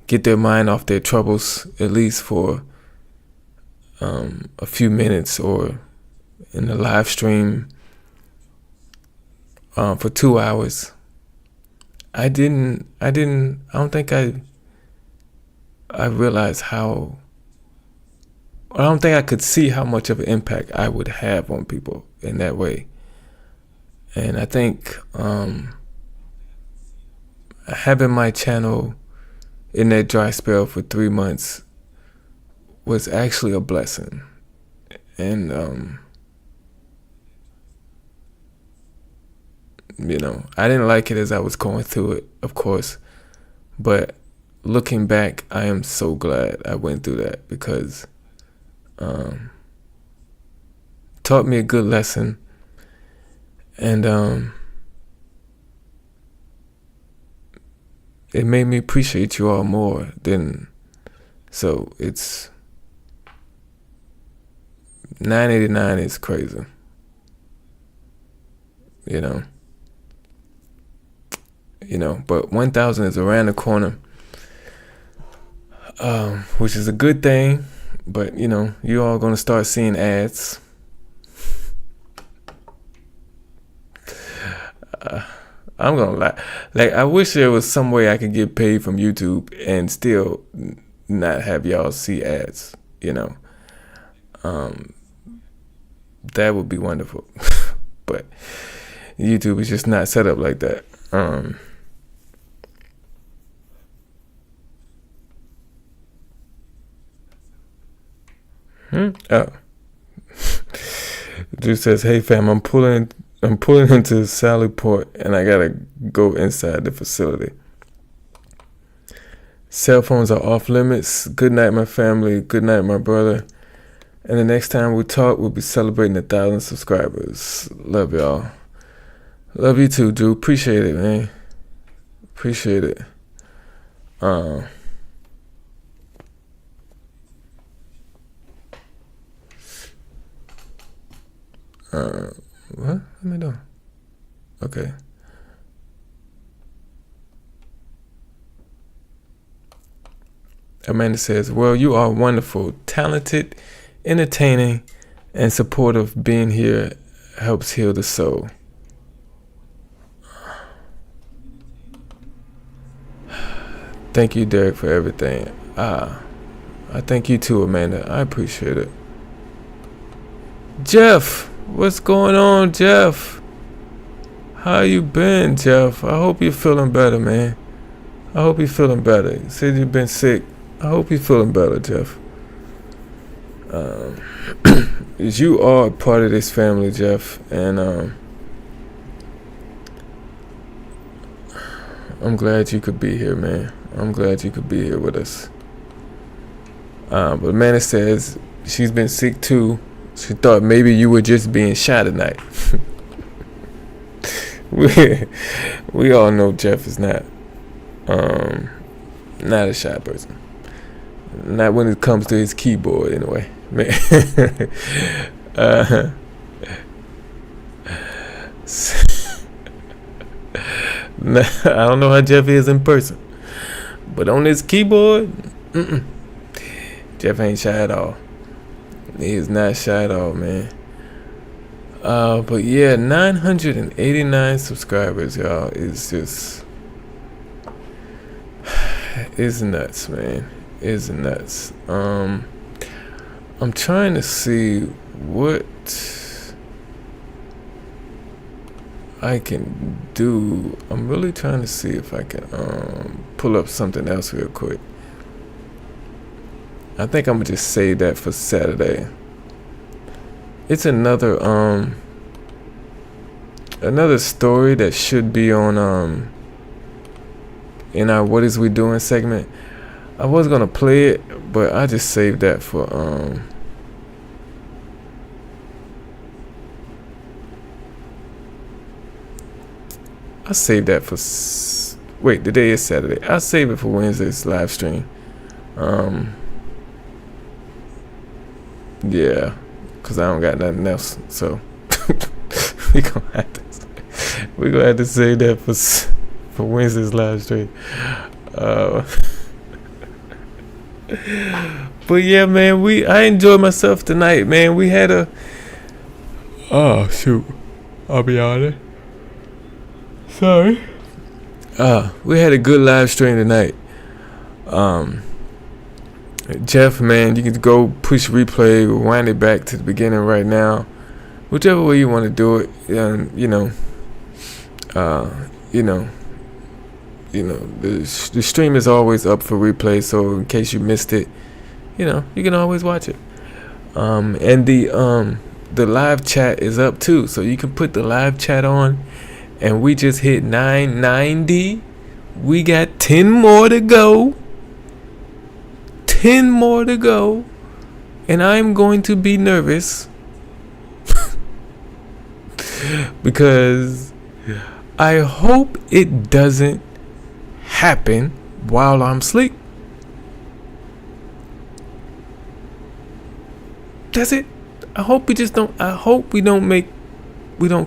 get their mind off their troubles, at least for a few minutes, or in the live stream for 2 hours. I don't think I realized how, I don't think I could see how much of an impact I would have on people in that way. And I think having my channel in that dry spell for 3 months was actually a blessing. And you know, I didn't like it as I was going through it, of course, but looking back, I am so glad I went through that, because taught me a good lesson. And it made me appreciate you all more than, so it's 989 is crazy, you know, but 1,000 is around the corner, which is a good thing. But you know, you all gonna start seeing ads. I'm gonna lie. Like, I wish there was some way I could get paid from YouTube and still not have y'all see ads, you know. That would be wonderful. But YouTube is just not set up like that. Oh. Dude says, "Hey fam, I'm pulling into Sallyport and I gotta go inside the facility. Cell phones are off limits. Good night, my family. Good night, my brother. And the next time we talk, we'll be celebrating 1,000 subscribers. Love y'all. Love you too, Drew. Appreciate it, man. Appreciate it. What am I doing? Okay. Amanda says, "Well, you are wonderful, talented, entertaining, and supportive. Being here helps heal the soul." Thank you, Derrick, for everything. I thank you too, Amanda. I appreciate it. Jeff, what's going on, Jeff? How you been, Jeff? I hope you're feeling better, man. I hope you're feeling better. You said you've been sick. I hope you're feeling better, Jeff. You are part of this family, Jeff, and I'm glad you could be here, man. I'm glad you could be here with us. But Amanda says she's been sick too. She thought maybe you were just being shy tonight. We all know Jeff is not a shy person. Not when it comes to his keyboard, anyway. Man. I don't know how Jeff is in person, but on his keyboard, Jeff ain't shy at all. He is not shy at all, man. But yeah, 989 subscribers, y'all. Is just, it's nuts, man. It's nuts. I'm trying to see what I can do. I'm really trying to see if I can pull up something else real quick. I think I'm gonna just save that for Saturday. It's another story that should be on in our What Is We Doing segment. I was gonna play it, but I just saved that for I saved that for wait, today is Saturday. I'll save it for Wednesday's live stream. Yeah, cause I don't got nothing else, so we're gonna have to save that for Wednesday's live stream. But yeah, man, I enjoyed myself tonight, man. We had a I'll be honest. Sorry. We had a good live stream tonight. Jeff, man, you can go push replay, rewind it back to the beginning right now, whichever way you want to do it. The stream is always up for replay, so in case you missed it, you can always watch it. And the live chat is up too, so you can put the live chat on. And we just hit 990. We got 10 more to go. 10 more to go. And I'm going to be nervous. Because I hope it doesn't happen while I'm asleep. That's it. I hope we don't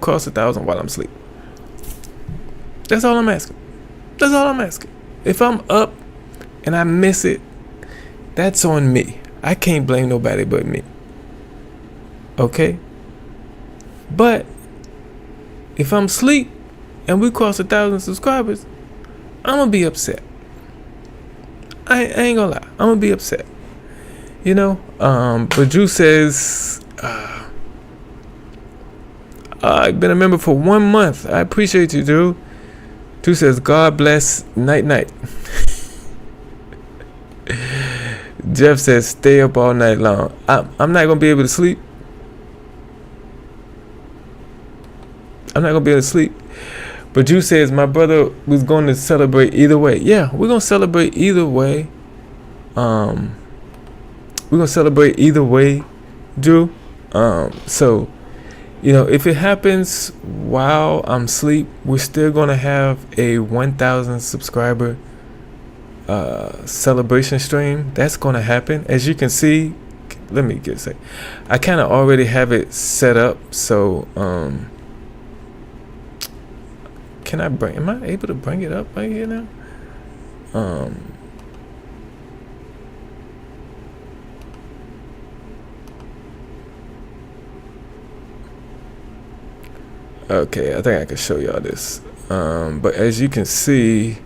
cross 1,000 while I'm asleep. That's all I'm asking. If I'm up and I miss it, that's on me. I can't blame nobody but me. Okay? But if I'm asleep and we cross 1,000 subscribers, I'm gonna be upset. I ain't gonna lie. I'm gonna be upset. But Drew says, I've been a member for 1 month. I appreciate you, Drew. Drew says, God bless, night night. Jeff says, stay up all night long. I'm not going to be able to sleep. But Drew says, my brother was going to celebrate either way. Yeah, we're going to celebrate either way. Drew. So, if it happens while I'm asleep, we're still going to have a 1,000 subscriber celebration stream. That's going to happen. As you can see, let me get say, I kind of already have it set up. So, am I able to bring it up right here now? Okay, I think I can show y'all this. But as you can see,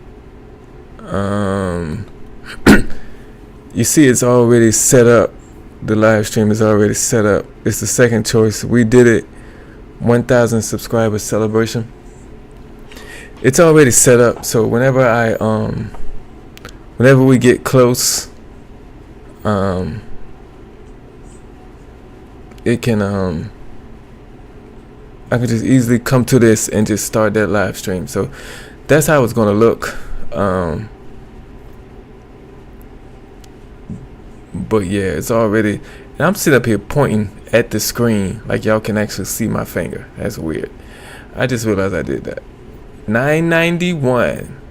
you see it's already set up. The live stream is already set up. It's the second choice. We did it 1,000 subscriber celebration. It's already set up. So whenever we get close, it can I could just easily come to this and just start that live stream. So that's how it's going to look. But yeah, it's already, and I'm sitting up here pointing at the screen like y'all can actually see my finger. That's weird. I just realized I did that. 991.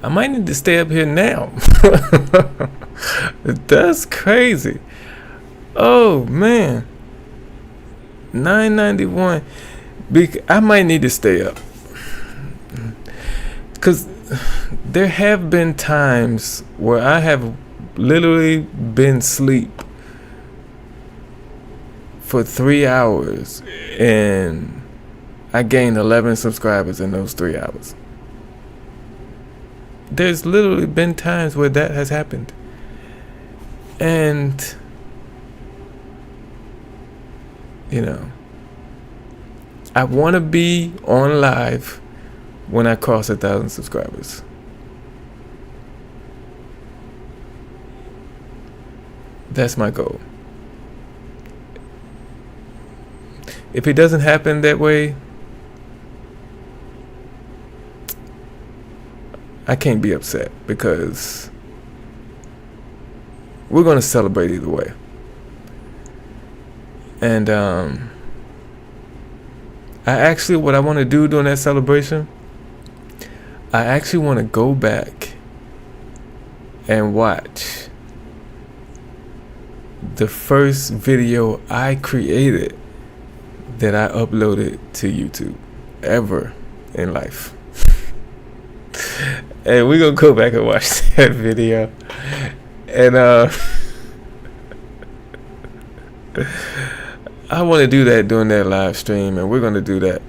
I might need to stay up here now. That's crazy. Oh man, 991. I might need to stay up, cause there have been times where I have literally been asleep for 3 hours and I gained 11 subscribers in those 3 hours. There's literally been times where that has happened. And, you know, I want to be on live when I cross 1,000 subscribers. That's my goal. If it doesn't happen that way, I can't be upset because we're going to celebrate either way. And what I want to do during that celebration, I actually want to go back and watch the first video I created that I uploaded to YouTube ever in life. And we're gonna go back and watch that video. And I want to do that during that live stream, and we're gonna do that.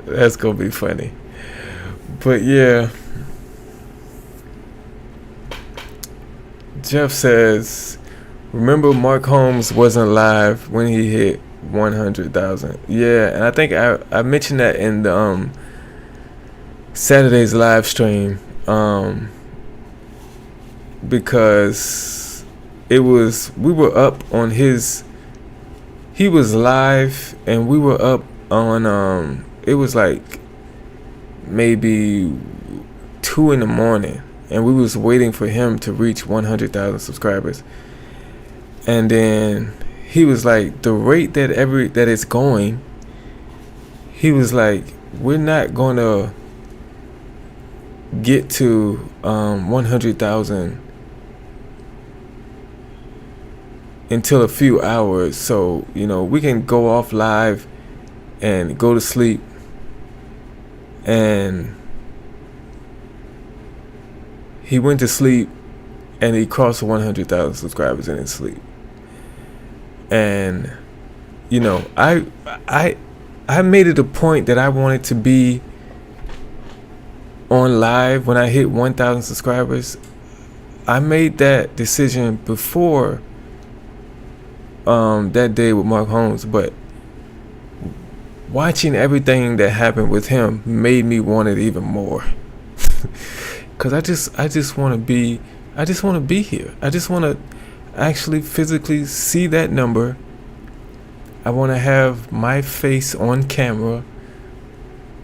That's gonna be funny. But yeah, Jeff says, remember Mark Holmes wasn't live when he hit 100,000. Yeah, and I think I mentioned that in the Saturday's live stream, because we were up on his, he was live and we were up on it was like maybe 2 in the morning, and we was waiting for him to reach 100,000 subscribers. And then he was like, the rate that it's going, he was like, we're not gonna get to 100,000 until a few hours, so you know we can go off live and go to sleep. And he went to sleep and he crossed 100,000 subscribers in his sleep. And you know, I made it a point that I wanted to be on live when I hit 1,000 subscribers. I made that decision before that day with Mark Holmes, but watching everything that happened with him made me want it even more. Cause I just want to be here. I just want to actually physically see that number. I want to have my face on camera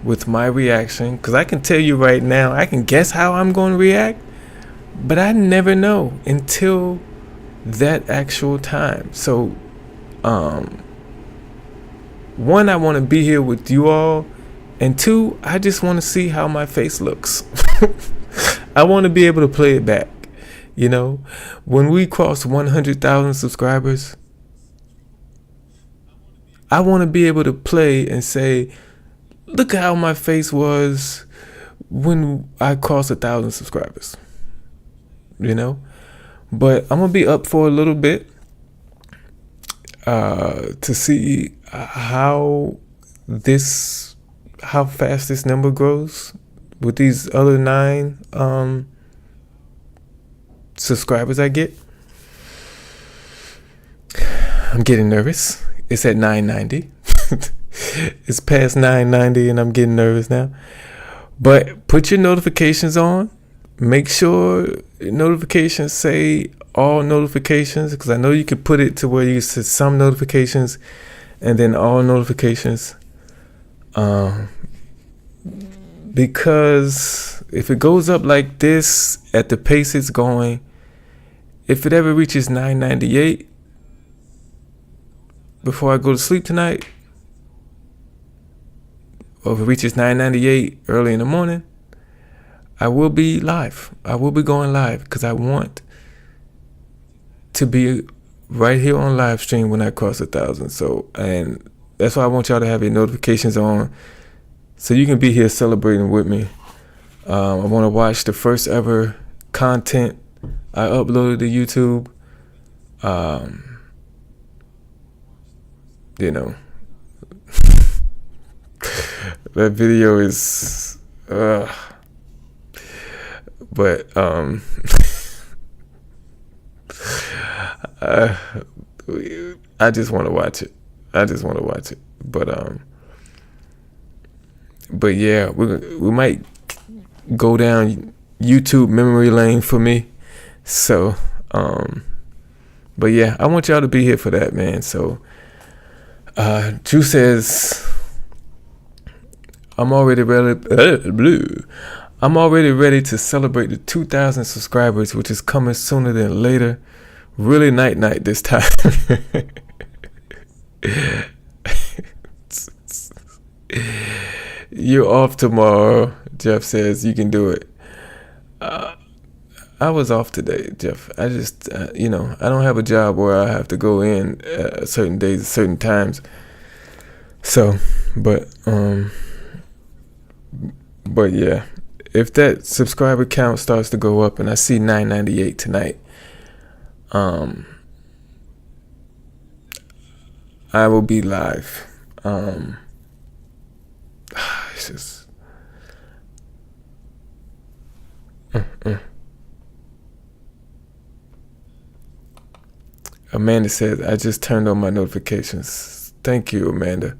with my reaction, because I can tell you right now, I can guess how I'm going to react, but I never know until that actual time. So one, I want to be here with you all, and two, I just want to see how my face looks. I want to be able to play it back. You know, when we cross 100,000 subscribers, I want to be able to play and say, look how my face was when I crossed 1,000 subscribers. You know, but I'm gonna be up for a little bit to see how fast this number grows with these other 9 subscribers I get. I'm getting nervous. It's at 990. It's past 990 and I'm getting nervous now. But put your notifications on. Make sure notifications say all notifications, because I know you could put it to where you set some notifications and then all notifications. Because if it goes up like this at the pace it's going, if it ever reaches 998 before I go to sleep tonight, or if it reaches 998 early in the morning, I will be live. I will be going live because I want to be right here on live stream when I cross 1,000. So, and that's why I want y'all to have your notifications on so you can be here celebrating with me. I want to watch the first ever content I uploaded to YouTube. You know, that video is, but I just want to watch it. But yeah, we might go down YouTube memory lane for me. So, but yeah, I want y'all to be here for that, man. So, Drew says, I'm already ready to celebrate the 2,000 subscribers, which is coming sooner than later. Really night this time. You're off tomorrow, Jeff says. You can do it. I was off today, Jeff. I just, I don't have a job where I have to go in certain days, certain times. So, but yeah, if that subscriber count starts to go up and I see 998 tonight, I will be live. It's just Amanda said, I just turned on my notifications. Thank you, Amanda.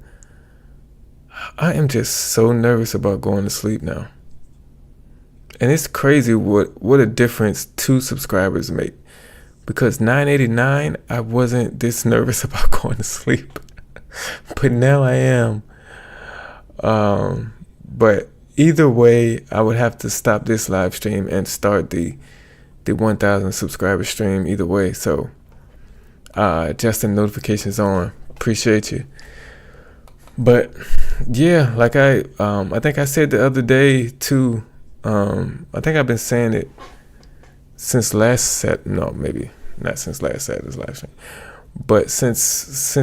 I am just so nervous about going to sleep now. And it's crazy what a difference 2 subscribers make. Because 989, I wasn't this nervous about going to sleep. But now I am. But either way, I would have to stop this live stream and start the 1,000 subscriber stream either way. So, Justin, notifications on. Appreciate you. But yeah, like I think I said the other day too. I think I've been saying it since maybe not since last Saturday's live stream, but since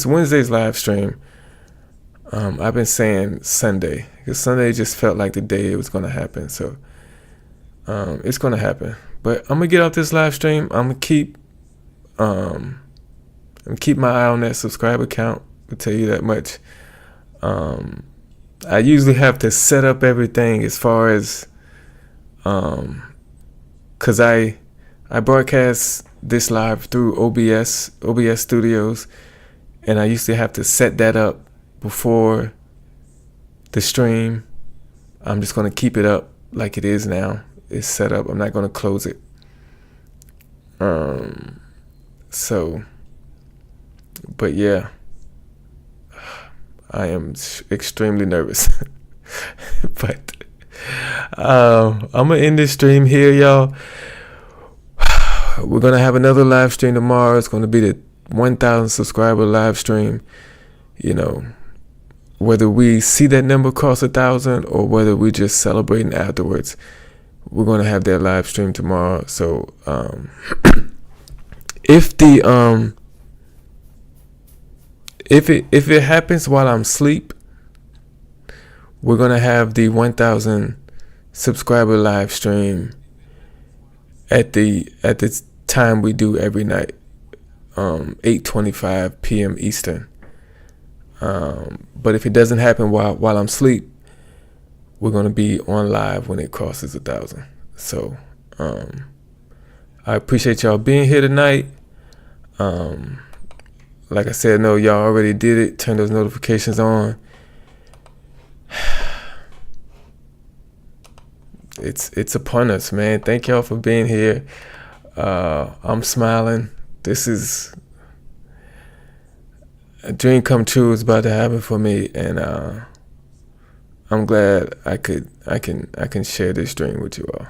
Wednesday's live stream. I've been saying Sunday, because Sunday just felt like the day it was gonna happen. So it's gonna happen. But I'm gonna get off this live stream. I'm gonna keep my eye on that subscriber count. I'll tell you that much. I usually have to set up everything as far as because I broadcast this live through OBS Studios, and I used to have to set that up before the stream. I'm just going to keep it up like it is now. It's set up. I'm not going to close it. So, but yeah, I am extremely nervous. But I'm going to end this stream here, y'all. We're going to have another live stream tomorrow. It's going to be the 1,000 subscriber live stream. You know, whether we see that number cross 1,000 or whether we just celebrating afterwards, we're going to have that live stream tomorrow. So if it happens while I'm asleep, we're going to have the 1,000 subscriber live stream at the time we do every night, 8:25 p.m. Eastern. But if it doesn't happen while I'm asleep, we're going to be on live when it crosses 1,000. So I appreciate y'all being here tonight. Like I said, no, y'all already did it. Turn those notifications on. It's upon us, man. Thank y'all for being here. I'm smiling. This is a dream come true. It's about to happen for me, and I'm glad I can share this dream with you all.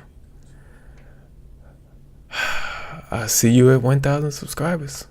I'll see you at 1,000 subscribers.